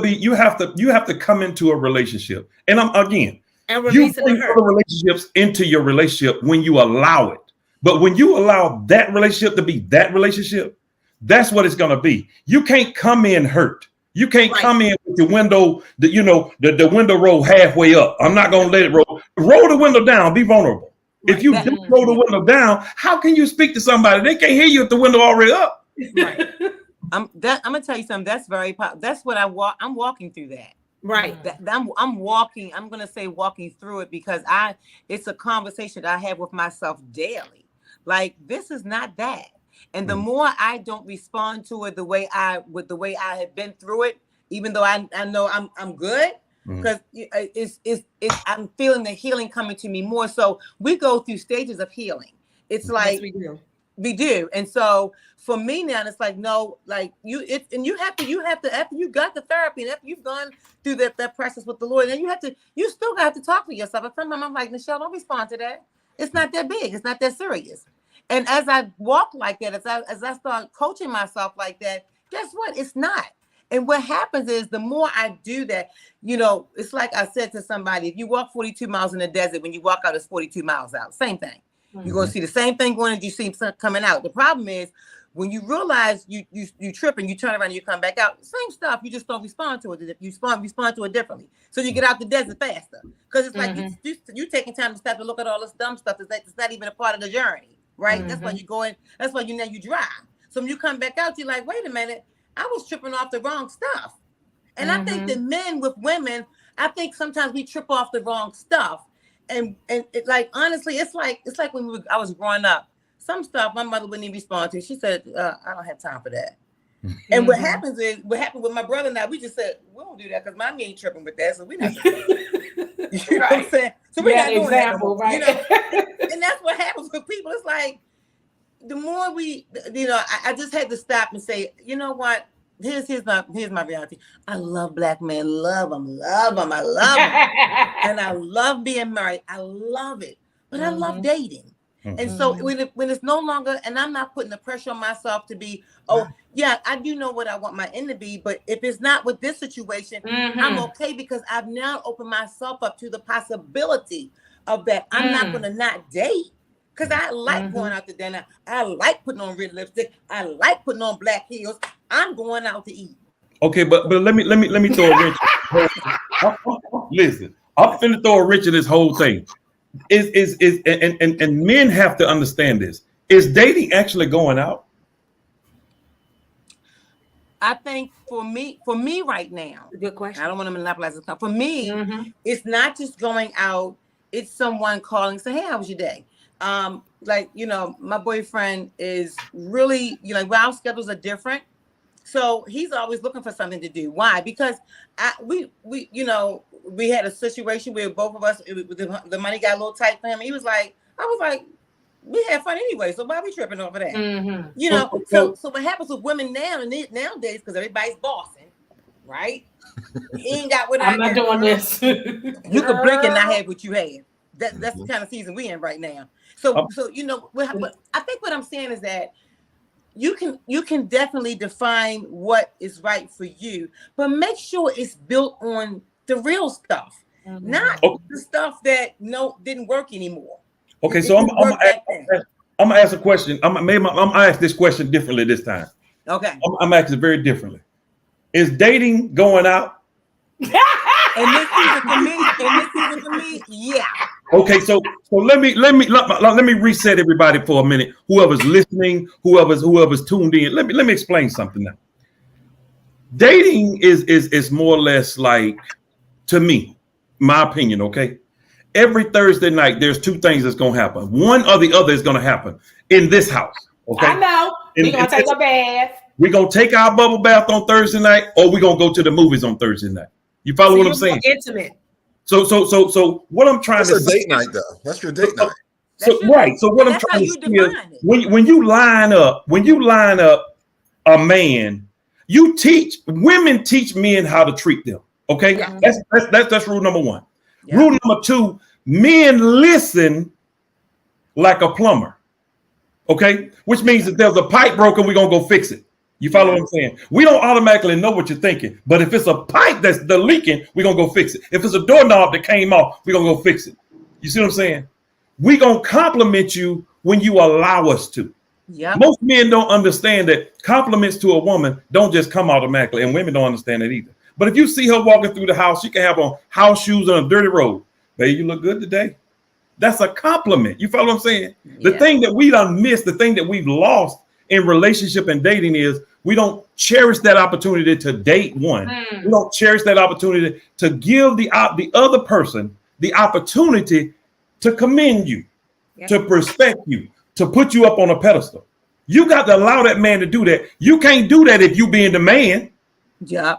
Speaker 3: to come into a relationship, and you bring other relationships into your relationship when you allow it. But when you allow that relationship to be that relationship, that's what it's going to be. You can't come in hurt. You can't come in with the window, the window roll halfway up. I'm not going to let it roll. Roll the window down. Be vulnerable. Right. If you don't roll the window down, how can you speak to somebody? They can't hear you if the window already up.
Speaker 4: Right. I'm gonna tell you something. That's very that's what I'm walking through that.
Speaker 2: Right.
Speaker 4: I'm walking. I'm gonna say walking through it because it's a conversation that I have with myself daily. Like, this is not that. And the more I don't respond to it the way I have been through it, even though I know I'm good, because I'm feeling the healing coming to me more. So we go through stages of healing. It's like we do. And so for me now, it's like, no, like you have to after you got the therapy and after you've gone through that process with the Lord, then you still have to talk to yourself. At some time I'm like, Nichelle, don't respond to that. It's not that big. It's not that serious. And as I walk like that, as I start coaching myself like that, guess what? It's not. And what happens is the more I do that, it's like I said to somebody, if you walk 42 miles in the desert, when you walk out, it's 42 miles out. Same thing. You're going to see the same thing going as you see coming out. The problem is when you realize you trip and you turn around and you come back out, same stuff. You just don't respond to it. You respond to it differently. So you get out the desert faster because it's like you taking time to stop to look at all this dumb stuff that's not even a part of the journey. Right. That's why you're going. That's why you drive. So when you come back out, you're like, wait a minute, I was tripping off the wrong stuff. And I think that men with women, I think sometimes we trip off the wrong stuff. And it, like, honestly, it's like when I was growing up, some stuff my mother wouldn't even respond to. She said, I don't have time for that. And what happened with my brother and I, we just said, we don't do that because mommy ain't tripping with that. So we're not doing that. You know what I'm saying? So we're not doing that. Right? And that's what happens with people. It's like the more we, I just had to stop and say, you know what? Here's my reality. I love black men. Love them. I love them. And I love being married. I love it. But I love dating. And so when it's no longer, and I'm not putting the pressure on myself to be, I do know what I want my end to be, but if it's not with this situation, I'm okay because I've now opened myself up to the possibility of that. I'm not going to not date because I like going out to dinner. I like putting on red lipstick. I like putting on black heels. I'm going out to eat.
Speaker 3: Okay, but let me throw a wrench. Listen, I'm finna throw a wrench in this whole thing. And men have to understand this. Is dating actually going out?
Speaker 4: I think for me right now,
Speaker 2: good question.
Speaker 4: I don't want to monopolize this time. For me, it's not just going out. It's someone calling, say, hey, how was your day? My boyfriend is really, our schedules are different. So he's always looking for something to do. Why? Because we had a situation where both of us, the money got a little tight for him. I was like,
Speaker 6: we have fun anyway. So why are we tripping over that?
Speaker 1: Mm-hmm.
Speaker 6: You know, so what happens with women nowadays, because everybody's bossing, right? You ain't got what
Speaker 1: I'm not doing this.
Speaker 6: You could blink and not have what you have. That's the kind of season we in right now. So you know, I think what I'm saying is that you can definitely define what is right for you, but make sure it's built on the real stuff, not the stuff that didn't work anymore.
Speaker 3: Okay, so I'm gonna ask a question. I'm gonna ask this question differently this time.
Speaker 6: Okay,
Speaker 3: I'm asking it very differently. Is dating going out?
Speaker 6: And this season for me, yeah.
Speaker 3: Okay, so let me reset everybody for a minute. Whoever's listening, whoever's tuned in, let me explain something now. Dating is more or less like, to me, my opinion, okay? Every Thursday night, there's two things that's gonna happen. One or the other is gonna happen in this house. Okay.
Speaker 1: I know. We're gonna take a bath.
Speaker 3: We're gonna take our bubble bath on Thursday night, or we're gonna go to the movies on Thursday night. You follow what I'm saying?
Speaker 2: Intimate.
Speaker 3: So what I'm trying to say.
Speaker 5: That's a date night, though. That's your date night.
Speaker 3: So right. So what I'm trying to say is when you line up a man, women teach men how to treat them. Okay, that's rule number one. Yeah. Rule number two: men listen like a plumber. Okay, which means that there's a pipe broken, we're gonna go fix it. You follow what I'm saying? We don't automatically know what you're thinking, but if it's a pipe that's leaking, we're gonna go fix it. If it's a doorknob that came off, we're gonna go fix it. You see what I'm saying? We're gonna compliment you when you allow us to. Yeah. Most men don't understand that compliments to a woman don't just come automatically, and women don't understand that either. But if you see her walking through the house, she can have on house shoes on a dirty road. Baby, you look good today. That's a compliment. You follow what I'm saying? Yeah. The thing that we done missed, the thing that we've lost in relationship and dating is we don't cherish that opportunity to date one. We don't cherish that opportunity to give the other person the opportunity to commend you, to respect you, to put you up on a pedestal. You got to allow that man to do that. You can't do that if you being the man.
Speaker 6: Yeah.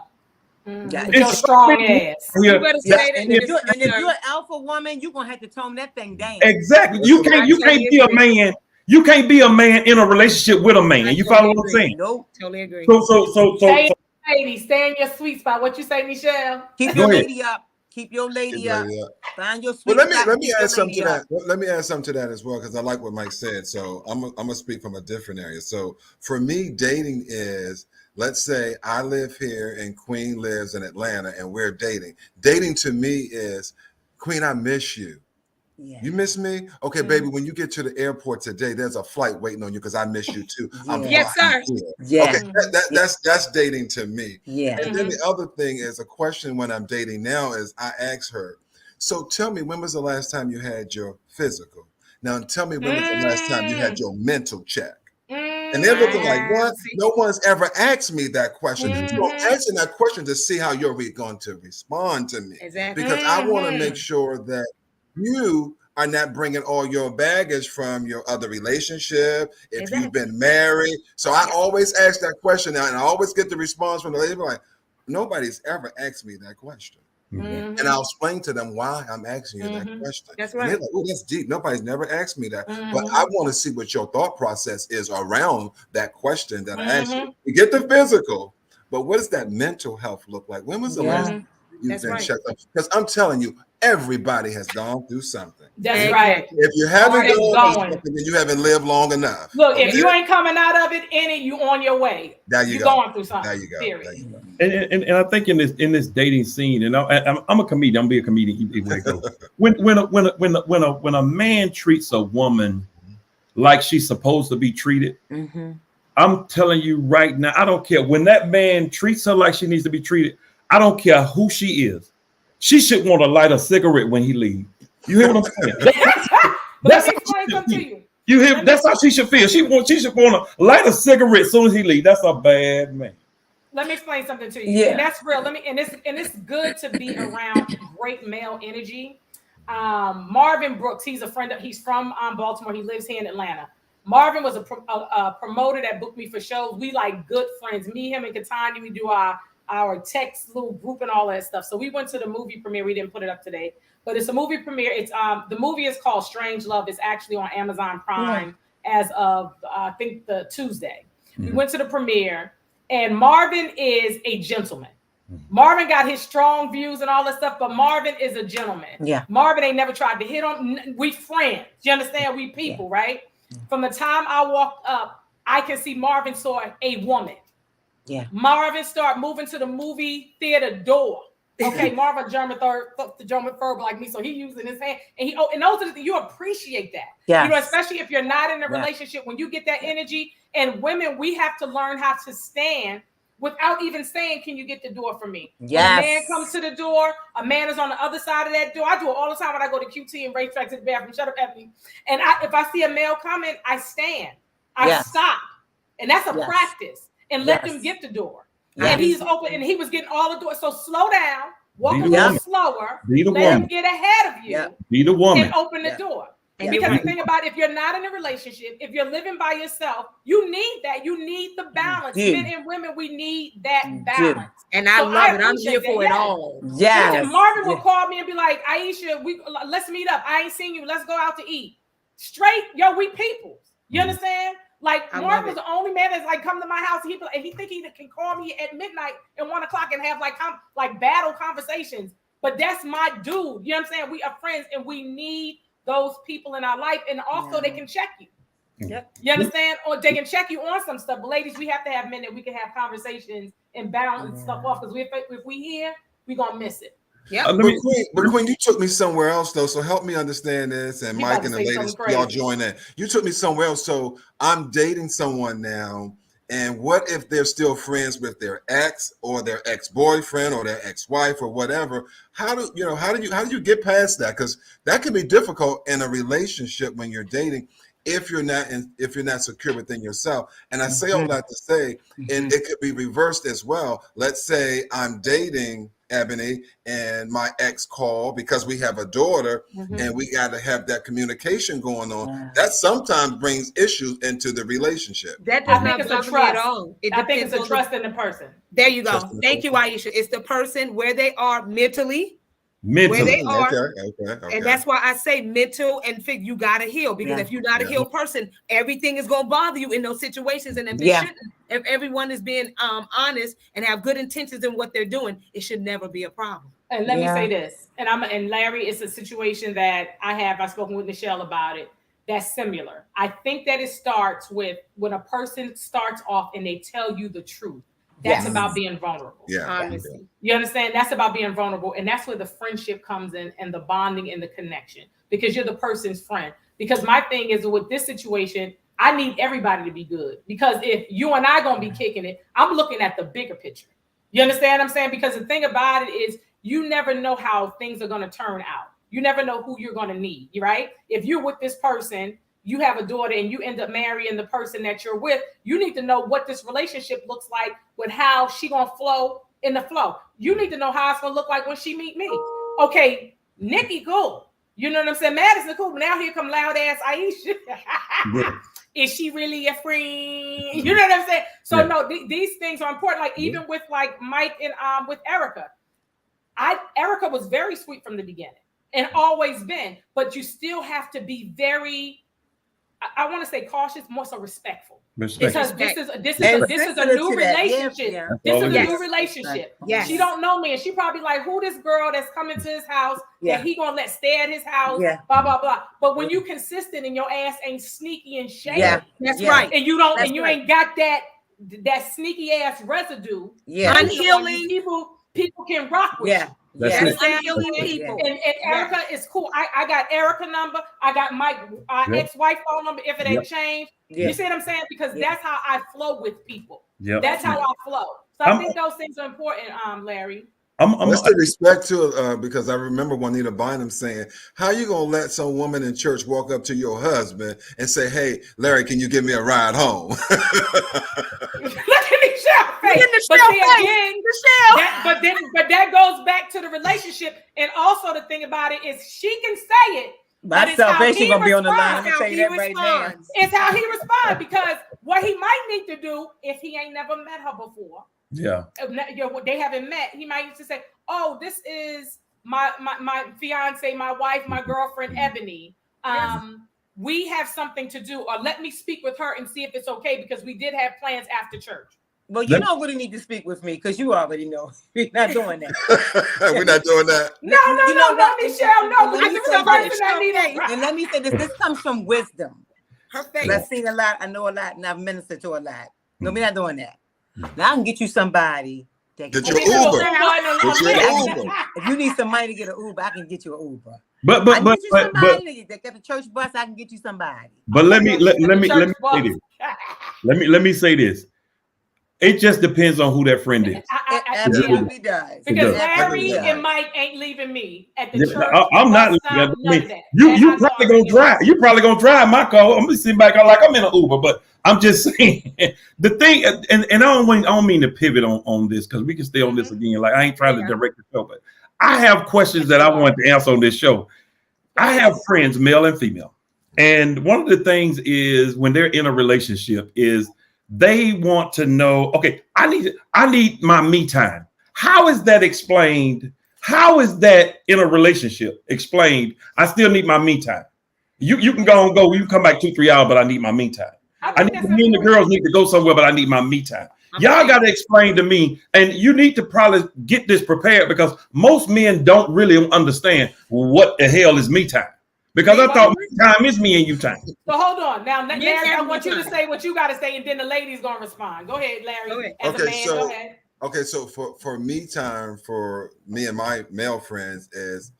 Speaker 1: It's your strong ass.
Speaker 6: You better say that. And if you're an alpha woman, you're gonna have to tone that thing down.
Speaker 3: Exactly. You can't be a man. You can't be a man in a relationship with a man. You follow what I'm saying?
Speaker 6: Nope. Totally agree.
Speaker 3: So
Speaker 1: stay in your sweet spot. What you say, Nichelle?
Speaker 6: Keep your lady up. Keep your lady up. Find your sweet spot.
Speaker 5: Let me add something to that. Let me add something to that as well, because I like what Mike said. So I'm gonna speak from a different area. So for me, dating is, let's say I live here and Queen lives in Atlanta and we're dating. Dating to me is, Queen, I miss you. Yeah. You miss me? Okay, baby, when you get to the airport today, there's a flight waiting on you because I miss you too.
Speaker 2: Yes, sir.
Speaker 5: Yeah. Okay, that's dating to me.
Speaker 6: Yeah.
Speaker 5: And then the other thing is, a question when I'm dating now is, I ask her, so tell me, when was the last time you had your physical? Now tell me, when was the last time you had your mental check? And they're looking like, what? No one's ever asked me that question. You're asking that question to see how you're going to respond to me.
Speaker 2: Exactly.
Speaker 5: Because I want to make sure that you are not bringing all your baggage from your other relationship, if you've been married. So I always ask that question now, and I always get the response from the lady like, nobody's ever asked me that question. And I'll explain to them why I'm asking you that question.
Speaker 2: That's right.
Speaker 5: And they're like, oh, that's deep. Nobody's never asked me that. But I want to see what your thought process is around that question that I asked you. You get the physical, but what does that mental health look like? When was the last time you've been checked up? Because I'm telling you, everybody has gone through something.
Speaker 1: That's right.
Speaker 5: If you haven't gone through something, then you haven't lived long enough.
Speaker 1: Look, if you ain't coming out of it you on your way.
Speaker 5: There you
Speaker 1: You're
Speaker 5: go.
Speaker 1: going through something.
Speaker 5: There you go.
Speaker 1: Period.
Speaker 5: There you go.
Speaker 3: And I think in this dating scene, and I'm a comedian. I'm gonna be a comedian either way it goes. When a man treats a woman like she's supposed to be treated, I'm telling you right now, I don't care. When that man treats her like she needs to be treated, I don't care who she is. She should want to light a cigarette when he leaves. You hear what I'm saying? That's how she should feel. You hear? That's how she should feel. She should want to light a cigarette as soon as he leaves. That's a bad man.
Speaker 1: Let me explain something to you. And that's real. And it's good to be around great male energy. Marvin Brooks, he's from Baltimore. He lives here in Atlanta. Marvin was a promoter that booked me for shows. We like good friends. Me, him, and Katanya, we do our our text little group and all that stuff. So we went to the movie premiere. We didn't put it up today, but it's a movie premiere. It's the movie is called Strange Love. It's actually on Amazon Prime as of I think the Tuesday. We went to the premiere, and Marvin is a gentleman. Marvin got his strong views and all that stuff, but Marvin is a gentleman.
Speaker 6: Yeah.
Speaker 1: Marvin ain't never tried to hit on. We friends. You understand? We people, right? From the time I walked up, I can see Marvin saw a woman.
Speaker 6: Yeah.
Speaker 1: Marvin start moving to the movie theater door. Okay, Marvin German third like me, so he using his hand, and and those are you appreciate that.
Speaker 6: Yeah.
Speaker 1: You know, especially if you're not in a relationship, when you get that energy. And women, we have to learn how to stand without even saying, "Can you get the door for me?"
Speaker 6: Yes.
Speaker 1: When a man comes to the door, a man is on the other side of that door. I do it all the time when I go to QT and racetrack to the bathroom. Shut up, Eboni. And if I see a male coming, I stand. I stop, and that's a practice. And let them get the door. And he's open, and he was getting all the doors. So slow down, walk a little slower, let him get ahead of you,
Speaker 3: be the woman,
Speaker 1: and open the door. Because the thing about it, if you're not in a relationship, if you're living by yourself, you need that. You need the balance. Men and women, we need that balance.
Speaker 2: And I love it. I'm here for it all.
Speaker 1: Yes. Marvin will call me and be like, Aisha, let's meet up. I ain't seen you. Let's go out to eat. Straight, we people. You understand? Like Marvin was the only man that's like come to my house. He think he can call me at midnight and 1 o'clock and have like battle conversations. But that's my dude. You know what I'm saying? We are friends, and we need those people in our life, and also they can check you. You understand? Or they can check you on some stuff. But ladies, we have to have men that we can have conversations and balance stuff off, because if we here, we're gonna miss it.
Speaker 5: Yeah, but Queen, you took me somewhere else though. So help me understand this, and Mike and the ladies, y'all join in. You took me somewhere else. So I'm dating someone now, and what if they're still friends with their ex or their ex-boyfriend or their ex-wife or whatever? How do you get past that? Because that can be difficult in a relationship when you're dating, if you're not secure within yourself. And I say all that to say, and it could be reversed as well. Let's say I'm dating Eboni and my ex call because we have a daughter, and we got to have that communication going on. That sometimes brings issues into the relationship.
Speaker 2: That does not bother me at all.
Speaker 1: I think it's a trust in the person.
Speaker 2: There you go. Thank you, Aisha. It's the person, where they are mentally. Where they are. Okay. And that's why I say mental and physical. You gotta heal, because if you're not a healed person, everything is gonna bother you in those situations. And if everyone is being honest and have good intentions in what they're doing, it should never be a problem.
Speaker 1: And let me say this, and Larry, it's a situation that I've spoken with Nichelle about it. That's similar. I think that it starts with when a person starts off and they tell you the truth. That's about being vulnerable. Honestly. You understand? That's about being vulnerable. And that's where the friendship comes in, and the bonding and the connection, because you're the person's friend. Because my thing is, with this situation, I need everybody to be good, because if you and I gonna be kicking it, I'm looking at the bigger picture. You understand what I'm saying? Because the thing about it is, you never know how things are gonna turn out. You never know who you're gonna need, right? If you're with this person, you have a daughter, and you end up marrying the person that you're with, you need to know what this relationship looks like, with how she gonna flow in the flow. You need to know how it's gonna look like when she meet me. Okay, Nikki cool. You know what I'm saying? Madison cool. But now here come loud ass Aisha. Is she really a friend? You know what I'm saying? So no, these things are important. Like even with like Mike and with Erica. Erica was very sweet from the beginning and always been, but you still have to be very, I want to say cautious, more so respectful. Because this is a new relationship. This is a new relationship. She don't know me, and she probably like, who this girl that's coming to his house that he gonna let stay at his house, blah blah blah. But when you consistent and your ass ain't sneaky and shady,
Speaker 2: that's right,
Speaker 1: and you don't, and you ain't got that sneaky ass residue,
Speaker 2: unhealing
Speaker 1: people can rock with you.
Speaker 2: Unhealing people.
Speaker 1: And Erica is cool. I got Erica number. I got Mike ex-wife phone number if it ain't changed. You see what I'm saying? Because that's how I flow with people. That's how I flow. So I think those things are important, Larry.
Speaker 5: That's the respect to because I remember Juanita Bynum saying, how you gonna let some woman in church walk up to your husband and say, hey, Larry, can you give me a ride home?
Speaker 1: Look at Nichelle face. But that goes back to the relationship. And also the thing about it is she can say it.
Speaker 6: My salvation gonna be on the line. I'll tell you that right now.
Speaker 1: It's how he responds, because what he might need to do if he ain't never met her before,
Speaker 3: Yeah.
Speaker 1: They haven't met. He might used to say, "Oh, this is my fiance, my wife, my girlfriend, Eboni. We have something to do, or let me speak with her and see if it's okay because we did have plans after church."
Speaker 6: Well, you don't really need to speak with me because you already know we're not doing that.
Speaker 5: We're not doing that.
Speaker 1: No, Nichelle, no. This is the person that needs.
Speaker 6: And let me say this: this comes from wisdom.
Speaker 2: Her face.
Speaker 6: I've seen a lot. I know a lot, and I've ministered to a lot. No, we're not doing that. Now I can get you somebody.
Speaker 5: Get your Uber.
Speaker 6: If you need some money to get an Uber, I can get you an Uber.
Speaker 3: But
Speaker 6: get the church bus. I can get you somebody.
Speaker 3: But let me say this. Let me say this. It just depends on who that friend is.
Speaker 6: It absolutely does.
Speaker 1: Because Larry and Mike ain't leaving me at the church.
Speaker 3: I'm not leaving. You probably gonna drive. You probably gonna drive my car. I'm gonna sit back like I'm in an Uber. But I'm just saying the thing, and I don't mean to pivot on this because we can stay on this again. Like I ain't trying to direct the show, but I have questions that I want to answer on this show. I have friends, male and female, and one of the things is when they're in a relationship is they want to know, okay, I need my me time. How is that explained? How is that in a relationship explained? I still need my me time. You can go. You can come back 2-3 hours, but I need my me time. Me and the girls need to go somewhere, but I need my me time. Y'all got to explain to me, and you need to probably get this prepared because most men don't really understand what the hell is me time. Because I thought me time is me and you time.
Speaker 1: So hold on. Now, Larry, I want you to say what you got to say, and then the lady's going to respond. Go ahead, Larry. Go ahead. As a man, go ahead.
Speaker 5: Okay, so for me time, for me and my male friends is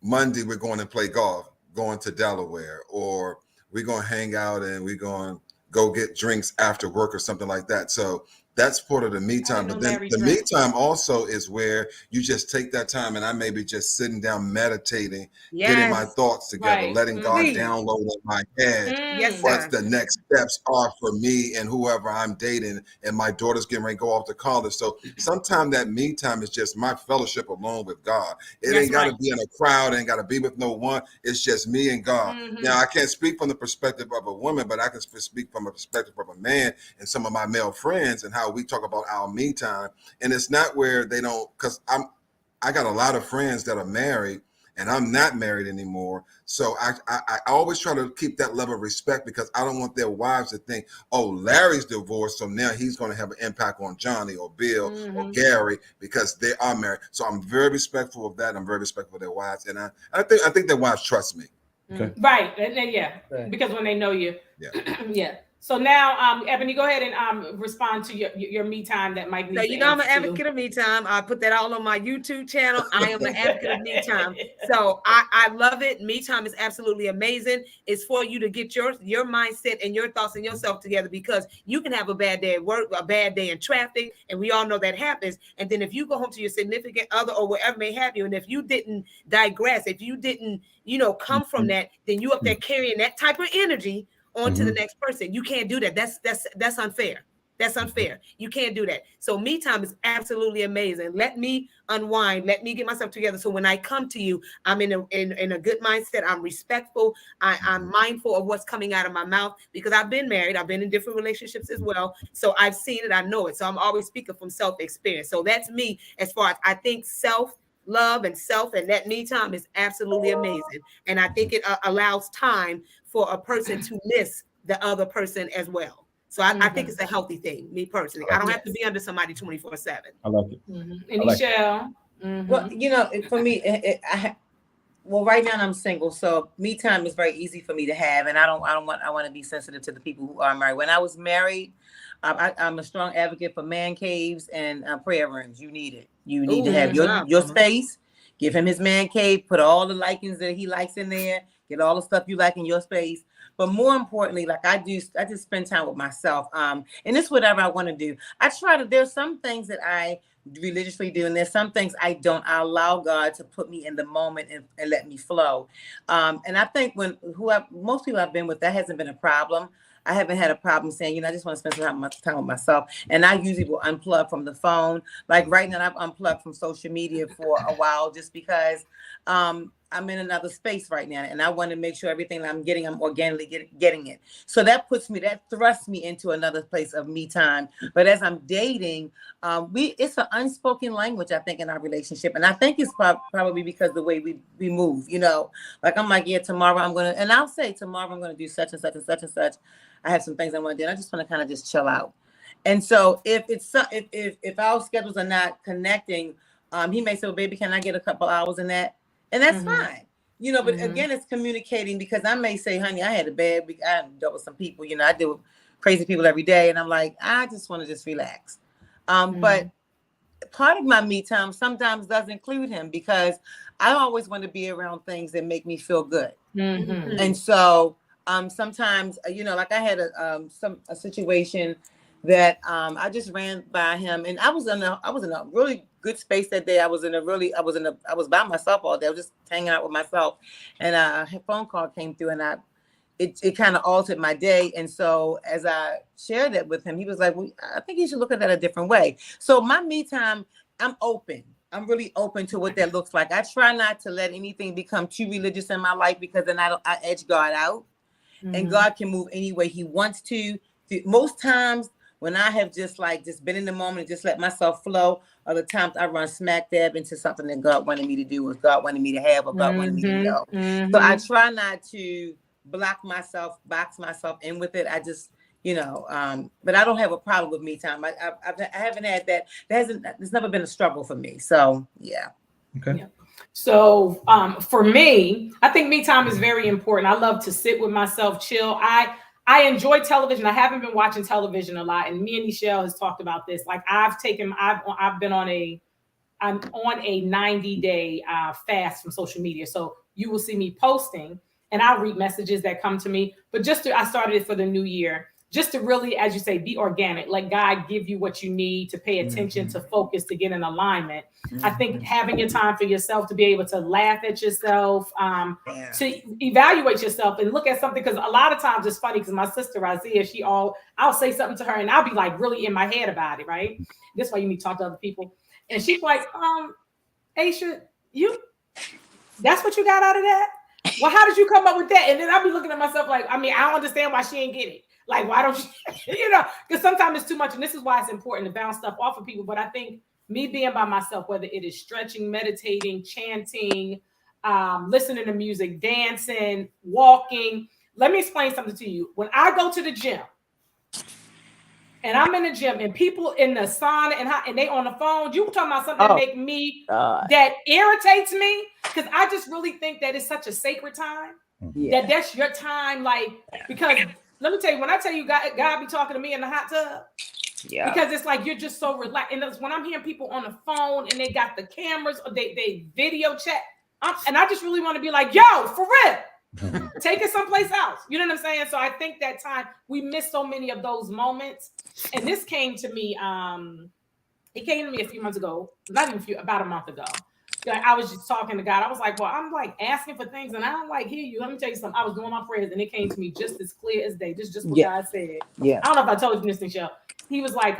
Speaker 5: Monday, we're going to play golf, going to Delaware, or we're going to hang out and we're going to go get drinks after work or something like that. So that's part of the me time. But then the me time also is where you just take that time and I may be just sitting down meditating, getting my thoughts together, letting God download in my head what the next steps are for me and whoever I'm dating. And my daughter's getting ready to go off to college. So sometimes that me time is just my fellowship alone with God. It ain't got to be in a crowd, ain't got to be with no one. It's just me and God. Now, I can't speak from the perspective of a woman, but I can speak from a perspective of a man and some of my male friends and how we talk about our me time. And it's not where they don't, because I got a lot of friends that are married and I'm not married anymore. So I always try to keep that level of respect because I don't want their wives to think, oh, Larry's divorced, so now he's going to have an impact on Johnny or Bill or Gary because they are married. So I'm very respectful of that. I'm very respectful of their wives. And I think their wives trust me.
Speaker 1: Okay. Right. Because when they know you. Yeah. So now, Eboni, go ahead and respond to your me time that Mike needs.
Speaker 2: So, I'm an advocate of me time. I put that all on my YouTube channel. I am an advocate of me time. So I love it. Me time is absolutely amazing. It's for you to get your mindset and your thoughts and yourself together because you can have a bad day at work, a bad day in traffic, and we all know that happens. And then if you go home to your significant other or whatever may have you, and if you didn't digress, if you didn't, come from that, then you up there carrying that type of energy on to the next person. You can't do that. That's unfair. That's unfair. You can't do that. So me time is absolutely amazing. Let me unwind. Let me get myself together. So when I come to you, I'm in a good mindset. I'm respectful. I'm mindful of what's coming out of my mouth because I've been married. I've been in different relationships as well. So I've seen it. I know it. So I'm always speaking from self-experience. So that's me as far as I think self-love and that me time is absolutely amazing. And I think it allows time for a person to miss the other person as well. So I think it's a healthy thing, me personally. I don't have to be under somebody 24/7.
Speaker 3: I like it.
Speaker 1: And Nichelle?
Speaker 6: Well, for me, right now I'm single, so me time is very easy for me to have, and I want to be sensitive to the people who are married. When I was married, I'm a strong advocate for man caves and prayer rooms. You need it. You need to have your space. Give him his man cave. Put all the likings that he likes in there. Get all the stuff you like in your space. But more importantly, like I just spend time with myself. And it's whatever I want to do. There's some things that I religiously do. And there's some things I don't. I allow God to put me in the moment and let me flow. And I think most people I've been with, that hasn't been a problem. I haven't had a problem saying, I just want to spend some time with myself. And I usually will unplug from the phone. Like right now, I've unplugged from social media for a while just because I'm in another space right now. And I want to make sure everything that I'm getting, I'm organically getting it. So that thrusts me into another place of me time. But as I'm dating, it's an unspoken language, I think, in our relationship. And I think it's probably because the way we move, like I'm like, yeah, tomorrow and I'll say tomorrow I'm going to do such and such and such and such. I have some things I want to do. And I just want to kind of just chill out. And so if our schedules are not connecting, he may say, well, baby, can I get a couple hours in that? And that's fine. But again, it's communicating, because I may say, honey, I had a bad week. I dealt with some people, I deal with crazy people every day. And I'm like, I just want to just relax. But part of my me time sometimes does include him, because I always want to be around things that make me feel good. And so sometimes, like I had a situation that I just ran by him, and I was in a really good space that day. I was by myself all day. I was just hanging out with myself, and a phone call came through, and it kind of altered my day. And so as I shared it with him, he was like, well, I think you should look at that a different way. So my me time, I'm open. I'm really open to what that looks like. I try not to let anything become too religious in my life, because then I edge God out, and God can move any way he wants to. Most times when I have just been in the moment and just let myself flow, other times I run smack dab into something that God wanted me to do, or God wanted me to have, or God wanted me to know. So I try not to box myself in with it. I just, but I don't have a problem with me time. I haven't had that. There's never been a struggle for me. So yeah.
Speaker 3: Okay.
Speaker 1: Yeah. So for me, I think me time is very important. I love to sit with myself, chill. I enjoy television. I haven't been watching television a lot, and me and Nichelle has talked about this. Like I'm on a 90-day fast from social media. So you will see me posting, and I'll read messages that come to me. But I started it for the new year, just to really, as you say, be organic. Let God give you what you need to pay attention, to focus, to get in alignment. I think having your time for yourself, to be able to laugh at yourself, to evaluate yourself and look at something. Because a lot of times it's funny, because my sister Isaiah, I'll say something to her and I'll be like really in my head about it, right? This is why you need to talk to other people. And she's like, Aisha, that's what you got out of that? Well, how did you come up with that? And then I'll be looking at myself like, I don't understand why she ain't get it. Like, why don't you, because sometimes it's too much. And this is why it's important to bounce stuff off of people. But I think me being by myself, whether it is stretching, meditating, chanting, listening to music, dancing, walking. Let me explain something to you. When I go to the gym, and I'm in the gym, and people in the sauna and they on the phone, you talking about something that make me, that irritates me, because I just really think that it's such a sacred time. Yeah. That's your time, because let me tell you, when I tell you God be talking to me in the hot tub, because it's like you're just so relaxed. And when I'm hearing people on the phone and they got the cameras, or they video chat, and I just really want to be like, yo, for real, take it someplace else. You know what I'm saying? So I think that time we miss so many of those moments. And this came to me, it came to me a few months ago, about a month ago. I was just talking to God. I was like, well, I'm asking for things and I don't hear you. Let me tell you something. I was doing my prayers and it came to me just as clear as day. Just what God said. Yeah. I don't know if I told you this, Nichelle. He was like,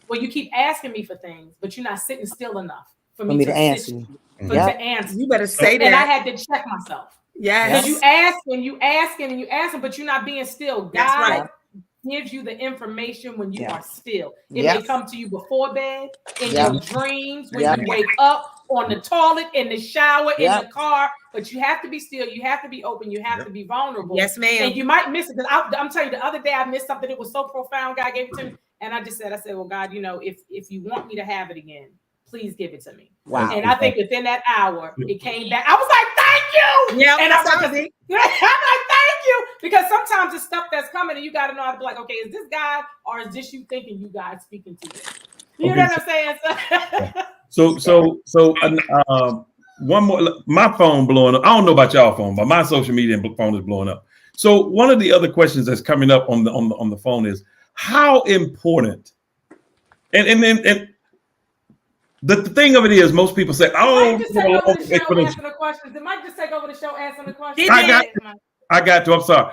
Speaker 1: well, you keep asking me for things, but you're not sitting still enough for me to answer you. To answer.
Speaker 2: You better say that.
Speaker 1: And I had to check myself.
Speaker 2: Yes.
Speaker 1: Because you asking, but you're not being still. God gives you the information when you are still. It may come to you before bed, in your dreams, when you wake up, on the toilet, in the shower, in the car, but you have to be still. You have to be open. You have to be vulnerable.
Speaker 2: Yes, ma'am.
Speaker 1: And you might miss it. Because I'm telling you, the other day I missed something that was so profound. God gave it to me. And I said, well, God, if you want me to have it again, please give it to me. Wow. And I think within that hour, it came back. I was like, thank you. Yeah. And I'm like, thank you. Because sometimes it's stuff that's coming and you got to know how to be like, okay, is this God or is this you thinking you God speaking to you? You know what I'm saying?
Speaker 3: So one more, my phone blowing up. I don't know about y'all phone, but my social media phone is blowing up. So one of the other questions that's coming up on the phone is how important, and the thing of it is, most people say, "Oh,
Speaker 1: just take over the show answering the questions." Did Mike just take over the show answering the questions?
Speaker 3: I got to. I'm sorry.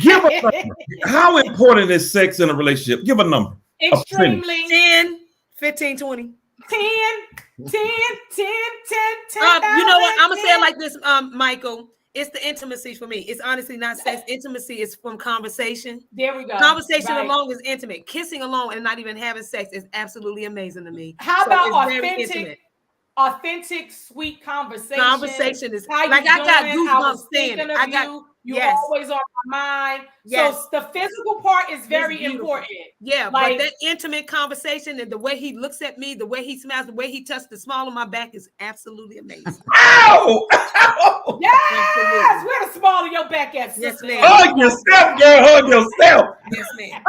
Speaker 3: Give a number. How important is sex in a relationship? Give a number.
Speaker 1: Extremely.
Speaker 2: 10, 15, 20.
Speaker 1: 10.
Speaker 2: You know what? I'm gonna say it like this, Michael. It's the intimacy for me. It's honestly not sex. Intimacy is from conversation.
Speaker 1: There we go.
Speaker 2: Conversation alone is intimate. Kissing alone and not even having sex is absolutely amazing to me.
Speaker 1: How about authentic, sweet conversation?
Speaker 2: Conversation is
Speaker 1: how
Speaker 2: like
Speaker 1: you
Speaker 2: I got
Speaker 1: doing?
Speaker 2: goosebumps saying it. I got
Speaker 1: you always on my mind. Yes. So the physical part is very important.
Speaker 2: Yeah, like, but that intimate conversation and the way he looks at me, the way he smiles, the way he touches the small on my back is absolutely amazing.
Speaker 3: Ow!
Speaker 1: Yes! Where the small of your back at?
Speaker 2: Yes, ma'am.
Speaker 3: Hug yourself, girl. Hug yourself.
Speaker 2: Yes, ma'am.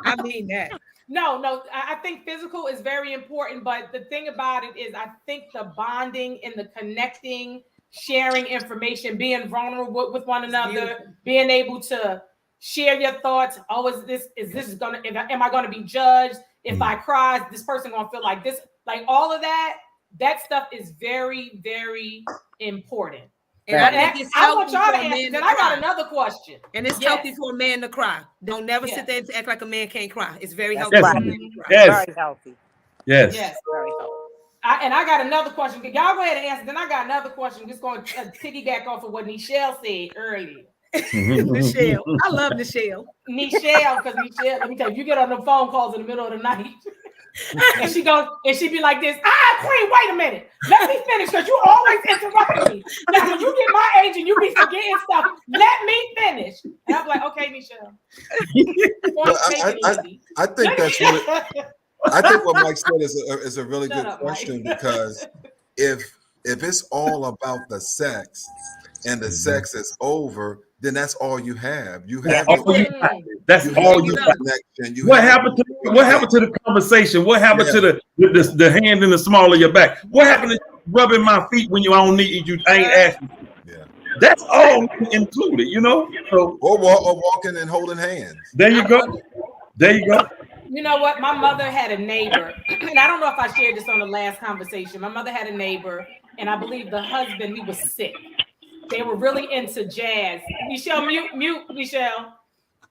Speaker 2: I mean that.
Speaker 1: No, I think physical is very important, but the thing about it is I think the bonding and the connecting, sharing information, being vulnerable with one another, being able to share your thoughts. Oh, am I gonna be judged? If I cry, this person gonna feel like this, like all of that stuff is very, very important. And I want y'all to answer. Then I got another question.
Speaker 2: And it's healthy for a man to cry. Don't never sit there and act like a man can't cry. It's very
Speaker 3: healthy.
Speaker 6: Very healthy.
Speaker 3: Yes.
Speaker 6: Very healthy.
Speaker 1: I got another question. Y'all go ahead and answer. Then I got another question. Just going to piggyback off of what Nichelle said earlier.
Speaker 2: Nichelle. I love Nichelle.
Speaker 1: Nichelle, because Nichelle, let me tell you, you get on the phone calls in the middle of the night. And she goes, and she be like this, Queen, wait a minute. Let me finish, because you always interrupt me. Now, when you get my age and you be forgetting stuff, let me finish. And I'm like, okay, Nichelle.
Speaker 5: I think that's really, I think what Mike said is a really good question, because if it's all about the sex and the sex is over, then that's all you have. You have
Speaker 3: that's all you have. What happened to the conversation? What happened to the hand in the small of your back? What happened to rubbing my feet when you don't need you? I ain't asking. Yeah, that's all included, you know. So,
Speaker 5: or walking and holding hands.
Speaker 3: There you go. There you go.
Speaker 1: You know what? My mother had a neighbor, and I don't know if I shared this on the last conversation. My mother had a neighbor, and I believe the husband, he was sick. They were really into jazz. Nichelle, mute, Nichelle.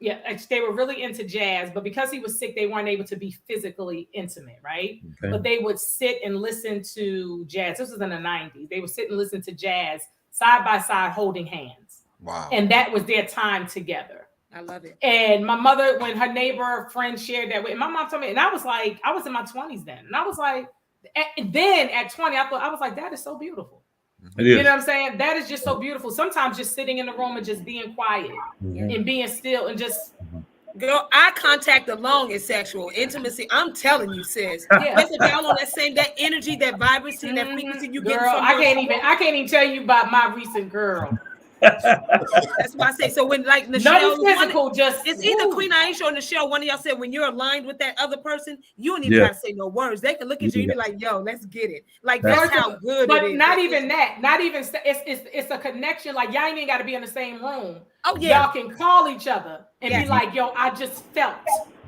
Speaker 1: Yeah, they were really into jazz, but because he was sick, they weren't able to be physically intimate, right? Okay. But they would sit and listen to jazz. This was in the 90s. They would sit and listen to jazz side by side, holding hands.
Speaker 5: Wow.
Speaker 1: And that was their time together.
Speaker 2: I love it.
Speaker 1: And my mother, when her neighbor friend shared that with, and my mom told me, and I was like, I was in my 20s then. And I was like, then at 20, I was like, that is so beautiful. You know what I'm saying? That is just so beautiful. Sometimes just sitting in the room and just being quiet and being still and just.
Speaker 2: Girl, eye contact alone is sexual intimacy. I'm telling you, sis. Yes, if y'all on that energy, that vibrancy, that frequency you get.
Speaker 1: Girl, I can't even tell you about my recent girl.
Speaker 2: That's what I say. So when like Nichelle,
Speaker 1: physical,
Speaker 2: it's either Queen Aisha or Nichelle. One of y'all said when you're aligned with that other person, you don't even gotta say no words. They can look at you and be like, "Yo, let's get it." Like that's how good.
Speaker 1: But
Speaker 2: it is.
Speaker 1: Not even that. Not even it's a connection. Like y'all ain't even got to be in the same room.
Speaker 2: Oh yeah,
Speaker 1: y'all can call each other and be like, "Yo, I just felt."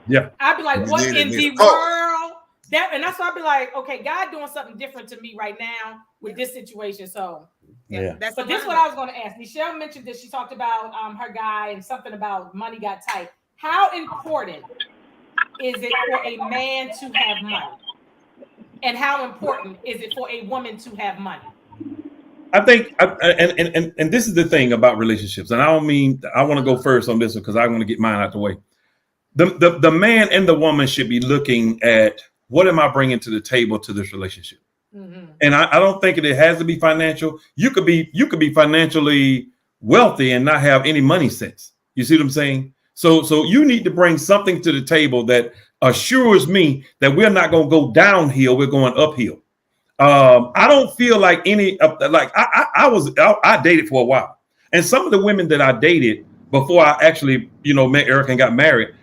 Speaker 3: Yeah,
Speaker 1: I'd be like, "What in the world?" And that's why I'd be like, "Okay, God doing something different to me right now with this situation." So.
Speaker 3: Yeah.
Speaker 1: But this is what I was going to ask. Nichelle mentioned this. She talked about her guy and something about money got tight. How important is it for a man to have money? And how important is it for a woman to have money?
Speaker 3: I think, and this is the thing about relationships. And I want to go first on this one because I want to get mine out the way. The man and the woman should be looking at what am I bringing to the table to this relationship? Mm-hmm. And I don't think it has to be financial. You could be financially wealthy and not have any money sense. You see what I'm saying? So you need to bring something to the table that assures me that we're not going to go downhill. We're going uphill. I don't feel like I dated for a while, and some of the women that I dated before I actually met Eric and got married,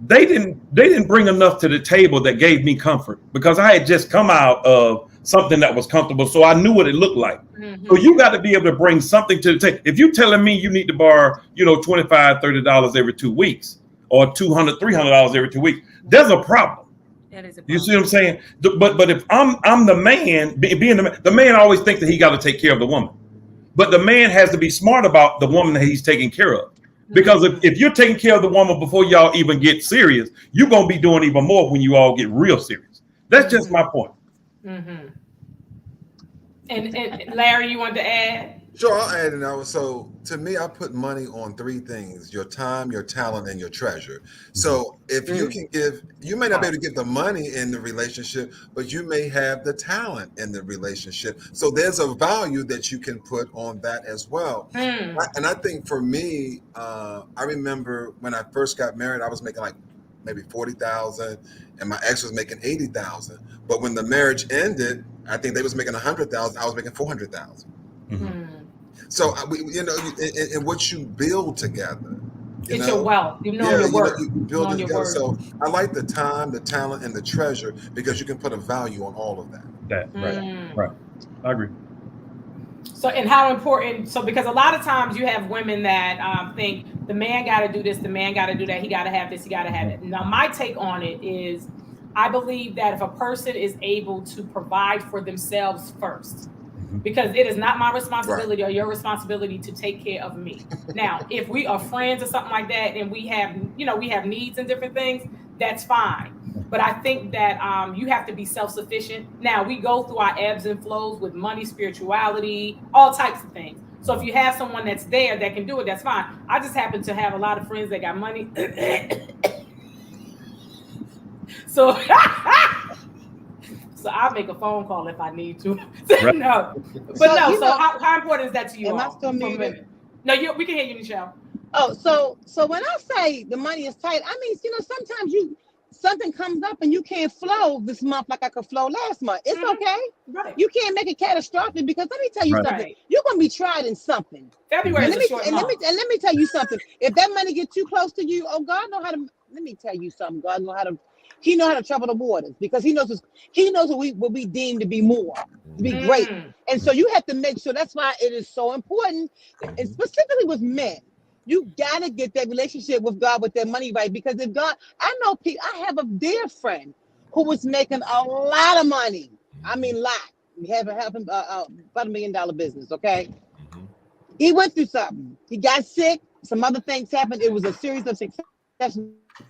Speaker 3: they didn't bring enough to the table that gave me comfort because I had just come out of something that was comfortable. So I knew what it looked like. Mm-hmm. So you got to be able to bring something to the table. If you're telling me you need to borrow, $25, $30 every 2 weeks or $200, $300 every 2 weeks, there's a problem.
Speaker 2: That is a
Speaker 3: You see what I'm saying? But if I'm the man, being the man always thinks that he got to take care of the woman. But the man has to be smart about the woman that he's taking care of. Because if you're taking care of the woman before y'all even get serious, you're going to be doing even more when you all get real serious. That's just my point.
Speaker 1: And Larry, you wanted to add?
Speaker 5: Sure, I'll add it now. So to me, I put money on three things: your time, your talent, and your treasure. So if you can give, you may not be able to give the money in the relationship, but you may have the talent in the relationship. So there's a value that you can put on that as well. And I think for me, I remember when I first got married, I was making like maybe 40,000 and my ex was making 80,000. But when the marriage ended, I think they was making 100,000. I was making 400,000. So you know, and what you build together,
Speaker 1: it's your wealth. You know your work.
Speaker 5: You build it together. So I like the time, the talent, and the treasure because you can put a value on all of that.
Speaker 3: Right. I agree.
Speaker 1: So, and how important? So, because a lot of times you have women that think the man got to do this, the man got to do that, he got to have this, he got to have it. Now, my take on it is, I believe that if a person is able to provide for themselves first, because it is not my responsibility or your responsibility to take care of me. Now, if we are friends or something like that, and we have, you know, we have needs and different things, that's fine. But I think that you have to be self-sufficient. Now, we go through our ebbs and flows with money, spirituality, all types of things. So if you have someone that's there that can do it, that's fine. I just happen to have a lot of friends that got money. So I'll make a phone call if I need to. No, but so how important is that to you?
Speaker 6: Am
Speaker 1: all?
Speaker 6: I still muted?
Speaker 1: No, we can hear you, Nichelle.
Speaker 6: Oh, so when I say the money is tight, I mean, you know, sometimes something comes up and you can't flow this month like I could flow last month. It's okay.
Speaker 1: Right.
Speaker 6: You can't make it catastrophic because let me tell you something.
Speaker 1: Right.
Speaker 6: You're gonna be tried in something.
Speaker 1: February is a short month.
Speaker 6: Let me tell you something. If that money gets too close to you, oh God know how to. Let me tell you something. God know how to. He knows how to trouble the waters because he knows what we deem to be more, to be great. And so you have to make sure. That's why it is so important, and specifically with men. You gotta get that relationship with God with their money right, because if God, I know people. I have a dear friend who was making a lot of money. I mean, lot. We have about $1 million business. Okay, he went through something. He got sick. Some other things happened. It was a series of success.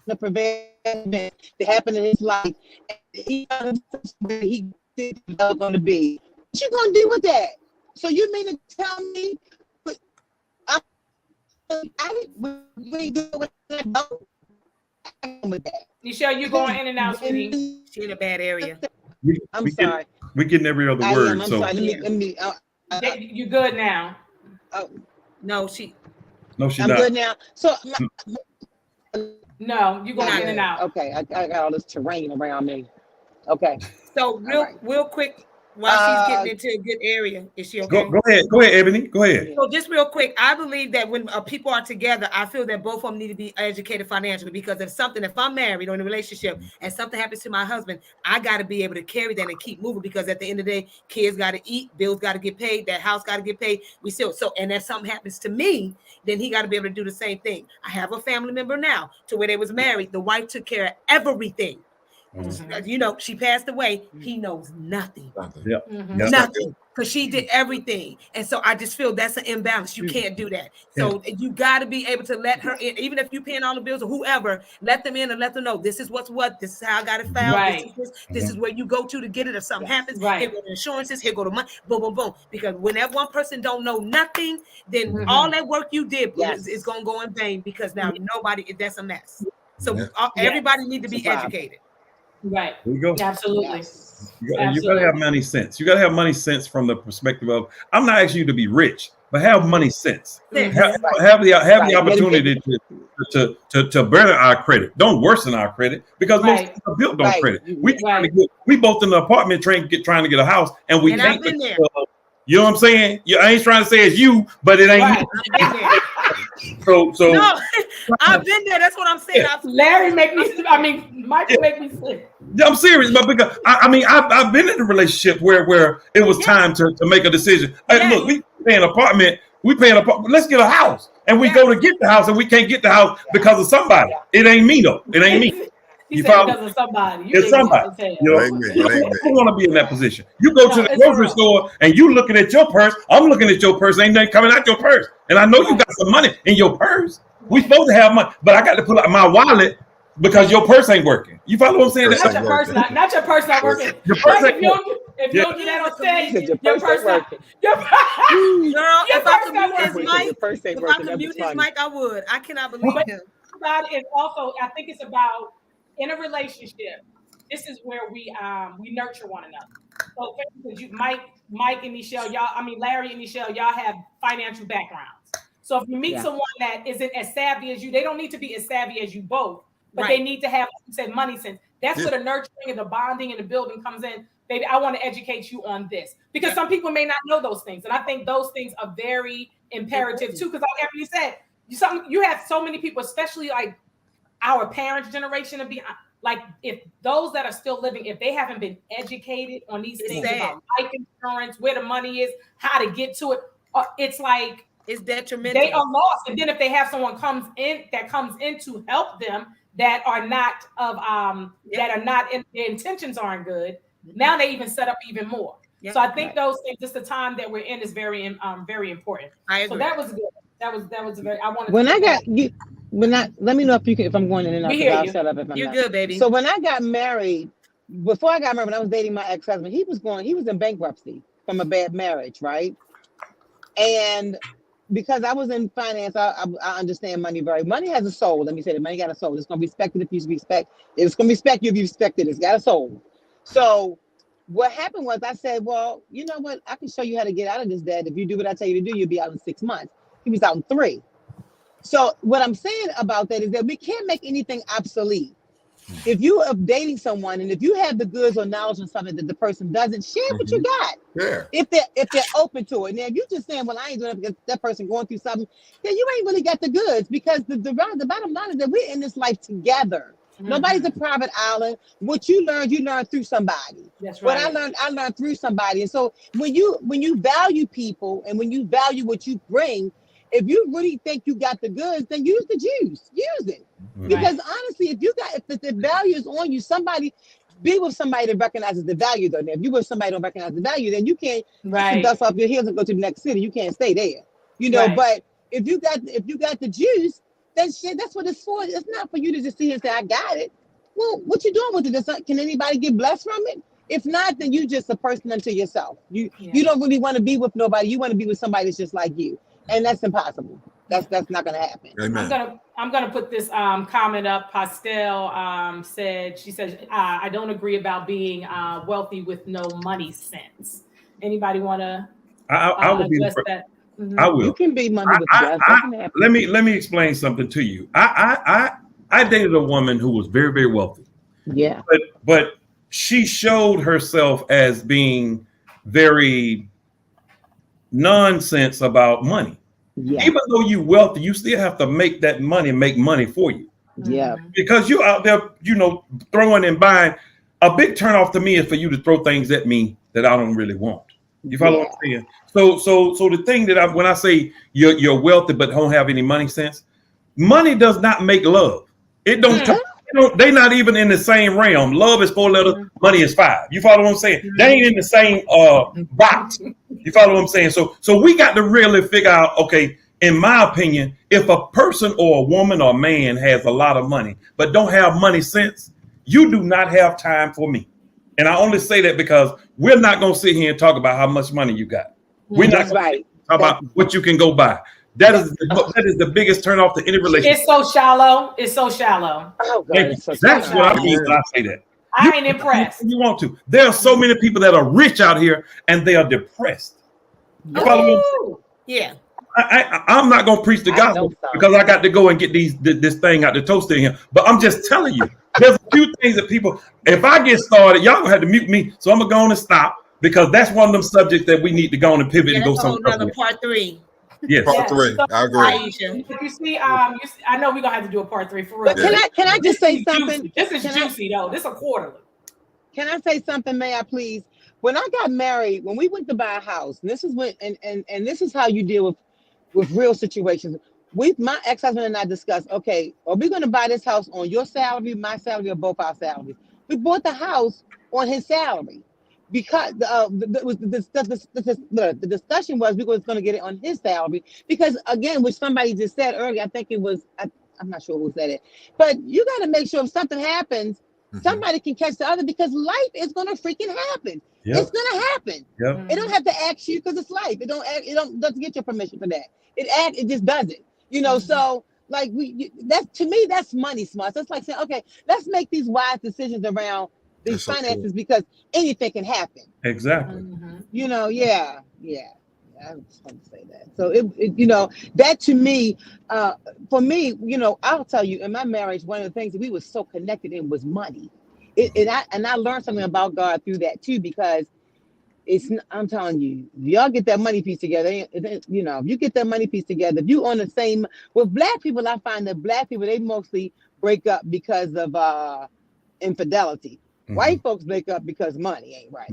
Speaker 6: The prevent that happened in his life. He did going to be. What you gonna do with that? So you mean to tell me? We do with that.
Speaker 1: Nichelle, you going in and out, sweetie.
Speaker 2: She's in a bad area.
Speaker 6: I'm sorry.
Speaker 3: We're getting every other word.
Speaker 6: I'm sorry.
Speaker 1: You good now?
Speaker 2: No, she's
Speaker 3: not.
Speaker 6: I'm good now. So.
Speaker 1: No, you going in and out.
Speaker 6: Okay, I got all this terrain around me. Okay.
Speaker 2: So real quick, while she's getting into a good area, is she okay?
Speaker 3: Go ahead, Ebony. Go ahead.
Speaker 2: So just real quick, I believe that when people are together, I feel that both of them need to be educated financially, because if I'm married or in a relationship and something happens to my husband, I got to be able to carry that and keep moving, because at the end of the day, kids got to eat, bills got to get paid, that house got to get paid. And if something happens to me, then he got to be able to do the same thing. I have a family member now to where they was married. The wife took care of everything. You know, she passed away. He knows nothing. Nothing. Because she did everything. And so I just feel that's an imbalance. You can't do that. So you got to be able to let her in, even if you're paying all the bills or whoever, let them in and let them know this is what's what. This is how I got it filed.
Speaker 1: Right.
Speaker 2: This is where you go to get it if something happens. Right. Here go the insurances. Here go the money. Boom, boom, boom. Because whenever one person don't know nothing, then all that work you did is going to go in vain, because now that's a mess. So everybody need to be educated.
Speaker 1: Right.
Speaker 3: There you go.
Speaker 1: Absolutely.
Speaker 3: You gotta have money sense. You gotta have money sense from the perspective of, I'm not asking you to be rich, but have money sense. Have the opportunity to better our credit. Don't worsen our credit, because most people are built on credit. We both in the apartment trying to get a house, and we can't. You know what I'm saying? I ain't trying to say it's you, but it ain't. So
Speaker 2: no, I've been there. That's what I'm saying.
Speaker 1: Larry Michael make me sick.
Speaker 3: I'm serious, but because I've been in a relationship where it was time to make a decision. Hey, look, we pay an apartment. Let's get a house, and we go to get the house, and we can't get the house because of somebody. It ain't me though. It ain't me.
Speaker 1: He said because of somebody.
Speaker 3: It's somebody. You know, I want to be in that position. You go to the grocery store and you looking at your purse. I'm looking at your purse. Ain't nothing coming out your purse. And I know you got some money in your purse. We supposed to have money, but I got to pull out my wallet because your purse ain't working. You follow what I'm saying?
Speaker 1: Not your purse not working.
Speaker 3: Your purse
Speaker 1: if you don't do that on stage, your purse not working.
Speaker 2: Girl, if I could mute his mic, I would. I cannot believe him.
Speaker 1: It's also, I think it's about in a relationship. This is where we nurture one another. So, for instance, Mike and Nichelle, Larry and Nichelle, y'all have financial backgrounds. So if you meet someone that isn't as savvy as you, they don't need to be as savvy as you both, but they need to have, like you said, money sense. That's where the nurturing and the bonding and the building comes in. Baby, I want to educate you on this because some people may not know those things, and I think those things are very imperative too. Because like you said, you have so many people, especially like our parents' generation, of like if those that are still living, if they haven't been educated on these things about life insurance, where the money is, how to get to it, it's like
Speaker 2: it's detrimental.
Speaker 1: They are lost. And then if they have someone comes in to help them that are not their intentions arenn't good, now they even set up even more. Yep. So I think those things, just the time that we're in, is very important. I agree. So that was good. That was very. I wanted.
Speaker 7: Let me know if I'm going in and out.
Speaker 1: I'll
Speaker 7: shut up if I'm
Speaker 2: You're
Speaker 7: not.
Speaker 2: good, baby.
Speaker 7: So when I got married, when I was dating my ex-husband, he was in bankruptcy from a bad marriage, right? And because I was in finance, I understand money money has a soul. Let me say that money got a soul. It's gonna be respected if you respect. It's gonna respect you if you respect it. It's got a soul. So what happened was I said, well, you know what? I can show you how to get out of this debt. If you do what I tell you to do, you'll be out in 6 months. He was out in 3. So what I'm saying about that is that we can't make anything obsolete. If you are dating someone and if you have the goods or knowledge on something that the person doesn't, share what you got.
Speaker 5: Yeah.
Speaker 7: If they're open to it. Now, if you're just saying, well, I ain't doing it because that person going through something, then you ain't really got the goods, because the bottom line is that we're in this life together. Nobody's a private island. What you learn through somebody.
Speaker 1: That's right.
Speaker 7: What I learned through somebody. And so when you value people and when you value what you bring, if you really think you got the goods, then use the juice. Use it. Because honestly, if the value is on you, be with somebody that recognizes the value though. Now, if you with somebody that don't recognize the value, then you can't dust off your heels and go to the next city. You can't stay there. You know, but if you got the juice, then shit, that's what it's for. It's not for you to just sit here and say, I got it. Well, what you doing with it? Can anybody get blessed from it? If not, then you just a person unto yourself. You don't really want to be with nobody. You want to be with somebody that's just like you. And that's impossible. That's not going to happen.
Speaker 5: Amen.
Speaker 1: I'm gonna put this comment up. Pastel she says, I don't agree about being wealthy with no money sense. Anybody want to address that?
Speaker 3: I will.
Speaker 7: You can be money with that.
Speaker 3: Let me explain something to you. I dated a woman who was very, very wealthy.
Speaker 7: Yeah.
Speaker 3: But she showed herself as being very nonsense about money. Yeah. Even though you're wealthy, you still have to make that money make money for you.
Speaker 7: Yeah.
Speaker 3: Because you're out there, throwing and buying. A big turnoff to me is for you to throw things at me that I don't really want. You follow what I'm saying? So the thing that when I say you're wealthy but don't have any money sense, money does not make love. It don't. They're not even in the same realm. Love is 4 letters, money is 5. You follow what I'm saying? They ain't in the same box. You follow what I'm saying? So we got to really figure out, okay, in my opinion, if a person or a woman or man has a lot of money but don't have money sense, you do not have time for me. And I only say that because we're not going to sit here and talk about how much money you got. We're not going to talk about what you can go buy. That is the biggest turn off to any relationship.
Speaker 1: It's so shallow.
Speaker 7: Oh, God,
Speaker 3: that's what I mean when I say that.
Speaker 1: I ain't impressed.
Speaker 3: You want to. There are so many people that are rich out here and they are depressed. You follow me? Yeah. I'm not going to preach the gospel because I got to go and get this thing out the toaster here. But I'm just telling you, there's a few things that people, if I get started, y'all gonna have to mute me. So I'm gonna go on and stop because that's one of them subjects that we need to go on and pivot and go somewhere.
Speaker 2: Another part 3.
Speaker 3: Yes.
Speaker 5: Part 3.
Speaker 1: So,
Speaker 5: I agree.
Speaker 1: If you see, I know we're gonna have to do a part 3 for real.
Speaker 7: But can I just say something?
Speaker 1: This is juicy though. This is a quarterly.
Speaker 7: Can I say something? May I please? When I got married, when we went to buy a house, and this is when, and this is how you deal with real situations. my ex-husband and I discussed, okay, are we going to buy this house on your salary, my salary, or both our salaries? We bought the house on his salary because the discussion was we was going to get it on his salary because, again, which somebody just said earlier, I think it was, I'm not sure who said it, but you got to make sure if something happens, somebody can catch the other because life is going to freaking happen. Yep. It's going to happen. Yep. It don't have to ask you because it's life. It doesn't get your permission for that. It just does it. You know, so like to me, that's money smart. So it's like saying, okay, let's make these wise decisions around these finances because anything can happen.
Speaker 3: Exactly.
Speaker 7: You know, yeah. I just want to say that. So it you know, that to me, for me, you know, I'll tell you, in my marriage, one of the things that we were so connected in was money. And I learned something about God through that too, because I'm telling you, y'all get that money piece together. You know, if you get that money piece together, if you on the same with black people, I find that black people, they mostly break up because of infidelity. White folks break up because money ain't right.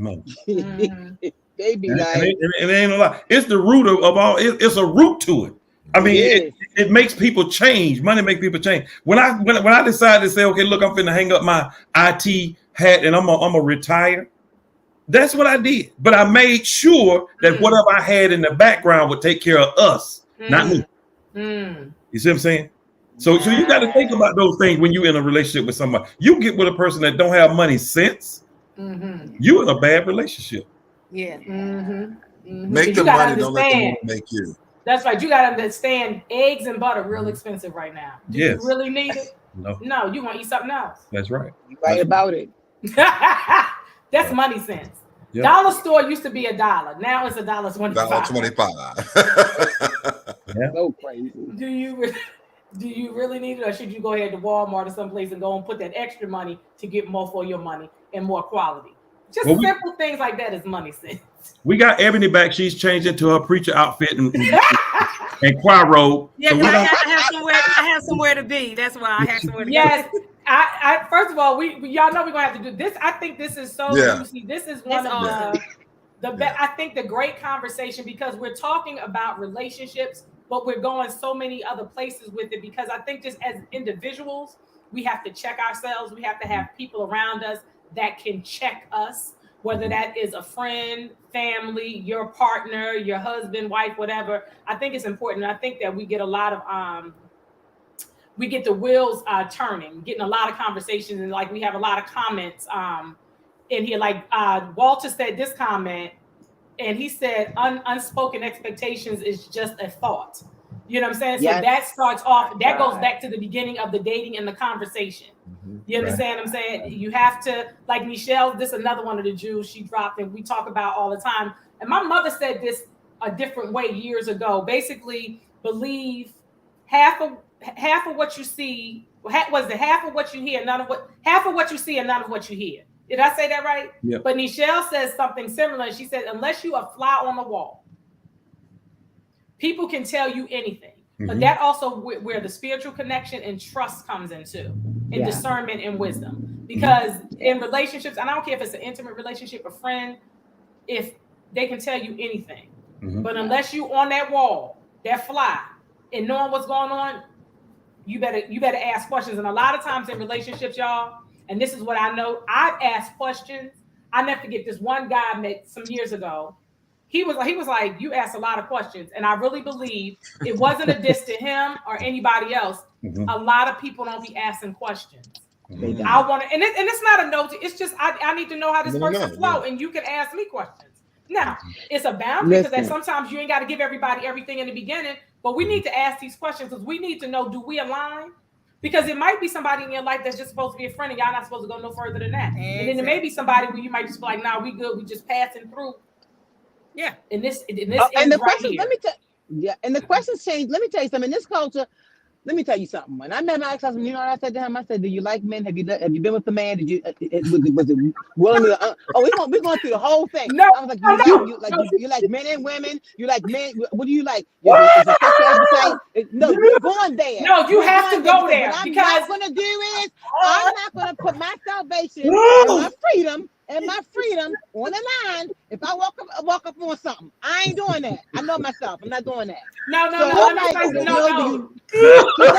Speaker 7: They be like,
Speaker 3: it ain't a lot. It's the root of all. It's a root to it. I mean, it makes people change. Money makes people change. When I decided to say, okay, look, I'm finna hang up my IT hat and I'm gonna retire. That's what I did. But I made sure that whatever I had in the background would take care of us, not me. You see what I'm saying? So you got to think about those things when you're in a relationship with somebody. You get with a person that don't have money sense, you in a bad relationship.
Speaker 1: Yeah.
Speaker 5: Make the money, don't let the money make you.
Speaker 1: That's right. You got to understand, eggs and butter real expensive right now. Do you really need it? No, you want to eat something else.
Speaker 3: That's right.
Speaker 7: You're right about it.
Speaker 1: That's money sense. Yep. Dollar store used to be $1. Now it's $1.25.
Speaker 7: $1.25. So crazy.
Speaker 1: Do you really need it, or should you go ahead to Walmart or someplace and go and put that extra money to get more for your money and more quality? Just simple things like that is money sense.
Speaker 3: We got Ebony back. She's changed into her preacher outfit and choir robe.
Speaker 2: Yeah, so I have somewhere to be. That's why I have somewhere to be.
Speaker 1: Yes. I first of all, y'all know we're gonna have to do this. I think this is so juicy. This is one of the best. I think the great conversation, because we're talking about relationships, but we're going so many other places with it, because I think just as individuals, we have to check ourselves. We have to have people around us that can check us, whether that is a friend, family, your partner, your husband, wife, whatever. I think it's important. I think that we get a lot of we get the wheels turning, getting a lot of conversations, and like we have a lot of comments in here. Like Walter said this comment, and he said unspoken expectations is just a thought. You know what I'm saying? So that starts off, that goes back to the beginning of the dating and the conversation. You understand what I'm saying? You have to, like Nichelle, this is another one of the Jews she dropped and we talk about all the time. And my mother said this a different way years ago. Basically, believe half of what you see, was it half of what you hear, half of what you see and none of what you hear. Did I say that right?
Speaker 3: Yep.
Speaker 1: But Nichelle says something similar. She said, unless you a fly on the wall, people can tell you anything. But that also where the spiritual connection and trust comes into, and discernment and wisdom. Because in relationships, and I don't care if it's an intimate relationship, a friend, if they can tell you anything. But unless you on that wall, that fly, and knowing what's going on, you better ask questions. And a lot of times in relationships, y'all, and this is what I know, I've asked questions. I never forget this one guy I met some years ago. He was like, you asked a lot of questions. And I really believe it wasn't a diss to him or anybody else. A lot of people don't be asking questions. I want to, and it's not a no, it's just, I need to know how this person flow, and you can ask me questions. Now, it's a boundary, because that sometimes you ain't got to give everybody everything in the beginning, but we need to ask these questions because we need to know, do we align? Because it might be somebody in your life that's just supposed to be a friend and y'all not supposed to go no further than that. And then there may be somebody where you might just be like, nah, we good, we just passing through. Yeah. And this and the questions,
Speaker 7: right and the questions change. Let me tell you something. In this culture, let me tell you something. When I met my ex-husband, you know what I said to him? I said, do you like men? Have you been with a man? Did you was it willing to we're going through the whole thing.
Speaker 1: No,
Speaker 7: I was like, you like men and women, you like men, what do you like? Is it sexual appetite? No, you're going there.
Speaker 1: No, you have to go there.
Speaker 7: What I'm not gonna do is I'm not gonna put my salvation and my freedom on the line If I walk up on something, I ain't doing that. I know myself. I'm not doing that.
Speaker 1: No.
Speaker 7: So that's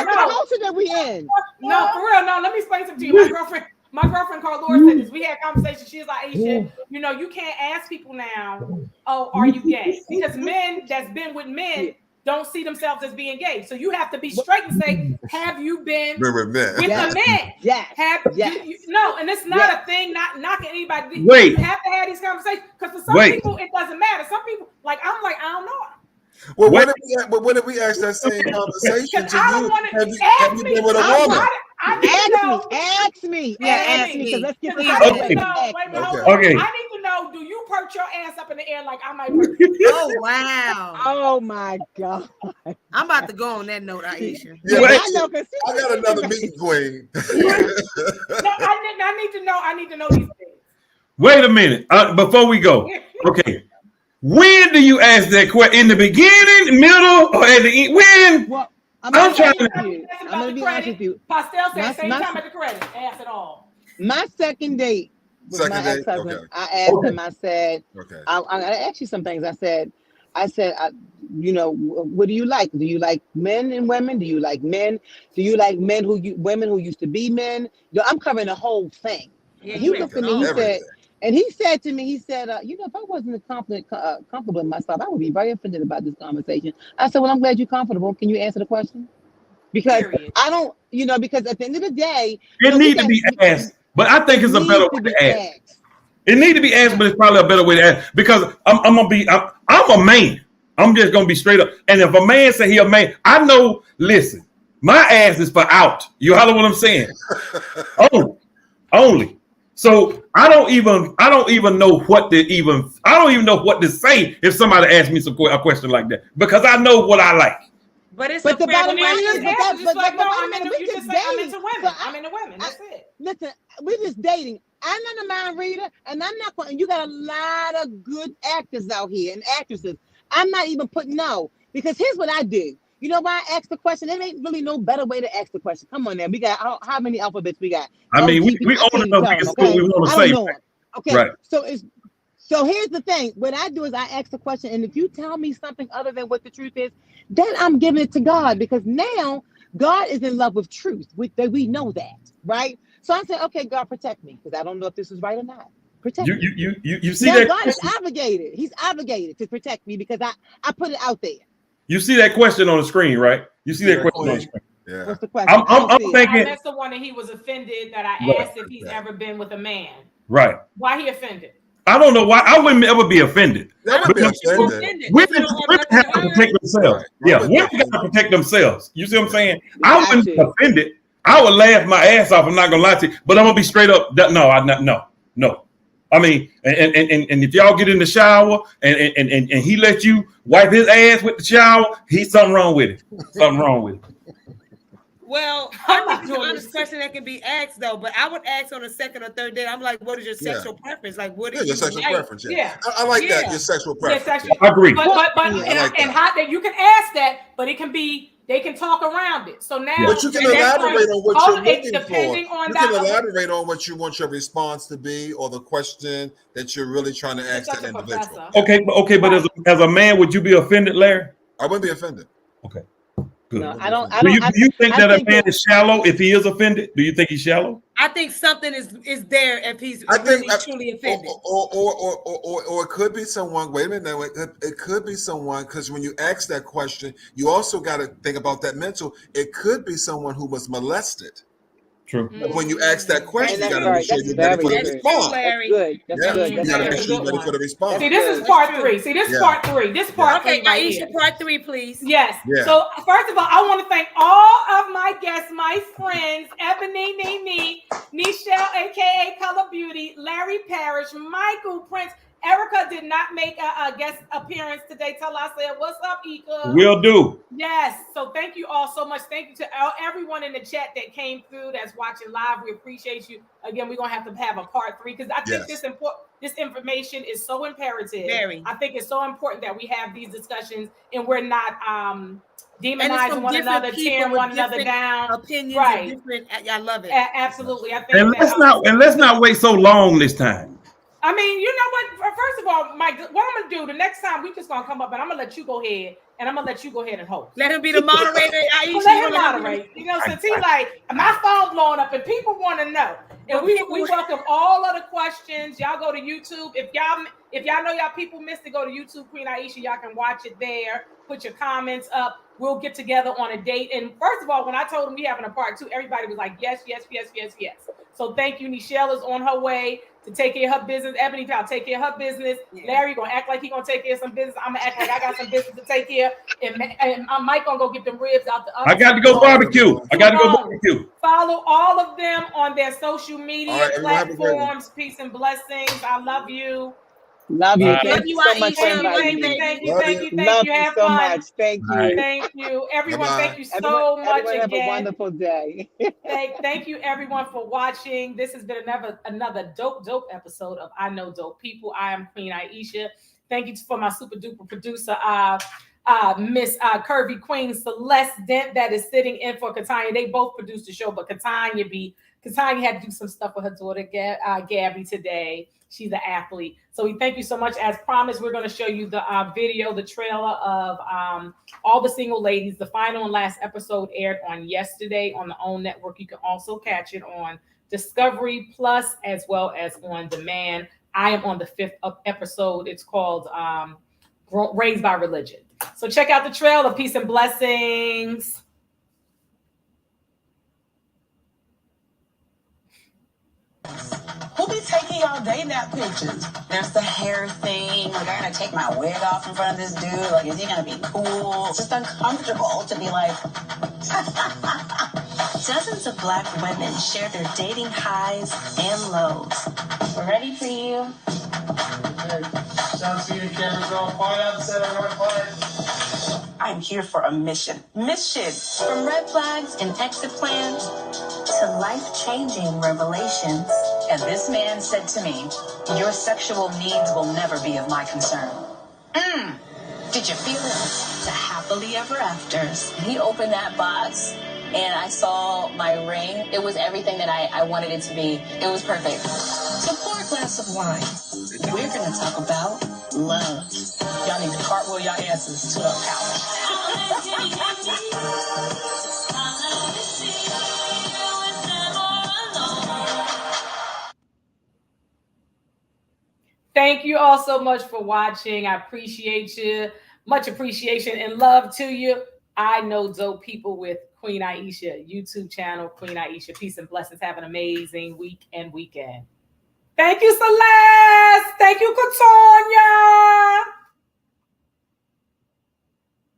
Speaker 7: the culture that we in.
Speaker 1: No, for real. No, let me explain something to you. My girlfriend called Laura said this. We had conversations. She was like, Aisha, you know, you can't ask people now, oh, are you gay? Because men that's been with men don't see themselves as being gay. So you have to be straight and say, have you been with a man?
Speaker 7: Yes.
Speaker 1: No, and it's not a thing, not knocking anybody.
Speaker 3: Wait.
Speaker 1: You have to have these conversations. Because for some people, it doesn't matter. Some people, like, I'm like, I don't know.
Speaker 5: Well, what if we ask that same conversation to you? Have you been with a woman?
Speaker 7: Ask me. Let's get this
Speaker 1: Okay. I need to know, do you perch your ass up in the air like I might perch?
Speaker 2: Oh, wow.
Speaker 7: Oh, my God.
Speaker 2: I'm about to go on that note, Aisha.
Speaker 5: Yeah, I got another meeting, Queen.
Speaker 1: No, I need to know these things.
Speaker 3: Wait a minute. Before we go. Okay. When do you ask that question? In the beginning, middle, or at the end? When?
Speaker 7: Well, I'm
Speaker 1: going to
Speaker 7: be honest with you.
Speaker 1: Pastel said same time at the credit. Ask it all.
Speaker 7: My second date with my ex-husband, I asked him, I said, I asked you some things. I said, you know, what do you like? Do you like men and women? Do you like men? Do you like women who used to be men? You know, I'm covering the whole thing. And he looked at me, he said to me, you know, if I wasn't comfortable with myself, I would be very offended about this conversation. I said, well, I'm glad you're comfortable. Can you answer the question? Because I don't, you know, because at the end of the day,
Speaker 3: it needs to be asked. But I think it's a better way to ask. It needs to be asked, but it's probably a better way to ask. Because I'm a man. I'm just gonna be straight up. And if a man say he a man, I know. Listen, my ass is for out. You holler what I'm saying? Only. So I don't even know what to say if somebody asks me a question like that, because I know what I like.
Speaker 1: But it's the bottom line is, I'm into women. I'm into women. That's it.
Speaker 7: Listen, we're just dating. I'm not a mind reader, and I'm not going. You got a lot of good actors out here and actresses. I'm not even putting no, because here's what I do. You know why I asked the question? There ain't really no better way to ask the question. Come on now. We got how many alphabets we got?
Speaker 3: I mean, we own enough to say what we want to say.
Speaker 7: Okay. Right. So here's the thing. What I do is I ask the question, and if you tell me something other than what the truth is, then I'm giving it to God, because now God is in love with truth. We know that, right? So I say, okay, God, protect me, because I don't know if this is right or not. Protect me.
Speaker 3: You see
Speaker 7: now,
Speaker 3: that?
Speaker 7: God is obligated. He's obligated to protect me because I put it out there.
Speaker 3: You see that question on the screen, right? You see that question on the screen.
Speaker 5: Yeah.
Speaker 7: What's the question?
Speaker 3: I'm thinking
Speaker 1: that's the one that he was offended that I asked if he's ever been with a man.
Speaker 3: Right.
Speaker 1: Why he offended?
Speaker 3: I don't know why. I wouldn't ever be offended. Women have to protect themselves. Yeah, women got to protect themselves. You see what I'm saying? I wouldn't be offended. I would laugh my ass off. I'm not gonna lie to you, but I'm gonna be straight up. No. I mean, and if y'all get in the shower and he let you wipe his ass with the shower, he's something wrong with it. Something wrong with it.
Speaker 2: Well, I think it's an honest question that can be asked though, but I would ask on a second or third date. I'm like, what is your sexual preference? Like, what is
Speaker 5: your sexual preference?
Speaker 1: Yeah.
Speaker 5: I like that. Your sexual preference.
Speaker 3: I agree.
Speaker 1: But and hot that you can ask that, but it can be. They can talk around it. So now,
Speaker 5: but you can elaborate on what you're looking for. You can elaborate on what you want your response to be, or the question that you're really trying to ask that individual.
Speaker 3: Okay, but as a man, would you be offended, Larry?
Speaker 5: I wouldn't be offended.
Speaker 3: Okay. Good.
Speaker 7: No, I don't.
Speaker 3: Do you think that a man is shallow if he is offended? Do you think he's shallow?
Speaker 2: I think something is there if he's really truly offended.
Speaker 5: Or it could be someone. Wait a minute. It could be someone, because when you ask that question, you also got to think about that mental. It could be someone who was molested.
Speaker 3: True.
Speaker 5: But when you ask that question, you got to make sure you're
Speaker 7: ready
Speaker 5: for the response.
Speaker 7: That's good.
Speaker 5: You got to make sure you're ready for the response.
Speaker 1: See, this is part 3. See, this is part 3. This part 3 right
Speaker 2: Aisha,
Speaker 1: here.
Speaker 2: part 3, please.
Speaker 1: Yes.
Speaker 5: Yeah.
Speaker 1: So first of all, I want to thank all of my guests, my friends, Eboni, Nichelle, aka Color Beauty, Larry Parrish, Michael Prince. Erica did not make a guest appearance today. Tell her I said, what's up, Ika?
Speaker 3: Will do.
Speaker 1: Yes. So thank you all so much. Thank you to everyone in the chat that came through, that's watching live. We appreciate you. Again, we're going to have a part 3, because I think this information is so imperative.
Speaker 2: Very.
Speaker 1: I think it's so important that we have these discussions and we're not demonizing one another, tearing one another down.
Speaker 2: Opinions,
Speaker 1: right?
Speaker 2: I love it.
Speaker 1: Absolutely. I think.
Speaker 3: And let's not wait so long this time.
Speaker 1: I mean, you know what? First of all, Mike, what I'm gonna do the next time we just gonna come up and I'm gonna let you go ahead and I'm gonna let you go ahead and host.
Speaker 2: Let him be the moderator.
Speaker 1: Let him moderate. You know, since he like my phone blowing up and people want to know. And we welcome all of the questions. Y'all go to YouTube. If y'all know y'all people missed it, go to YouTube, Queen Aisha. Y'all can watch it there. Put your comments up. We'll get together on a date. And first of all, when I told him we having a part 2, everybody was like, yes. So thank you. Nichelle is on her way to take care of her business. Ebony Powell take care of her business. Larry gonna act like he gonna take care of some business. I'm gonna act like I got some business to take care of. And Mike gonna go get them ribs out the oven.
Speaker 3: I got to go barbecue.
Speaker 1: Follow all of them on their social media platforms. Peace and blessings. I love you.
Speaker 7: Love you.
Speaker 2: Thank you so much for inviting me.
Speaker 1: Thank you.
Speaker 7: Love you so much. Thank you.
Speaker 1: Thank you, everyone. Thank you so much again.
Speaker 7: Have a wonderful day.
Speaker 1: Thank you, everyone, for watching. This has been another dope episode of I Know Dope People. I am Queen Aisha. Thank you for my super duper producer, Miss Curvy Queen Celeste Dent, that is sitting in for Katanya. They both produced the show, but Katanya had to do some stuff with her daughter Gabby today. She's an athlete. So we thank you so much. As promised, we're going to show you the video, the trailer of all the single ladies. The final and last episode aired on yesterday on the OWN network. You can also catch it on Discovery Plus as well as on demand. I am on the 5th episode. It's called Raised by Religion. So check out the trailer. Peace and blessings.
Speaker 8: Who be taking y'all day nap pictures? There's the hair thing. Like, I'm gonna take my wig off in front of this dude. Like, is he gonna be cool? It's just uncomfortable to be like.
Speaker 9: Dozens of Black women share their dating highs and lows. We're ready for you.
Speaker 8: I'm here for a mission. Mission!
Speaker 9: From red flags and exit plans to life-changing revelations.
Speaker 8: And this man said to me, your sexual needs will never be of my concern. Did you feel it?
Speaker 9: To happily ever afters.
Speaker 8: He opened that box and I saw my ring. It was everything that I wanted it to be. It was perfect.
Speaker 9: So pour a glass of wine. We're going to talk about love.
Speaker 8: Y'all need to cartwheel your asses to the couch.
Speaker 1: Thank you all so much for watching. I appreciate you. Much appreciation and love to you. I Know Dope People with Queen Aisha, YouTube channel, Queen Aisha. Peace and blessings. Have an amazing week and weekend. Thank you, Celeste. Thank you, Couture.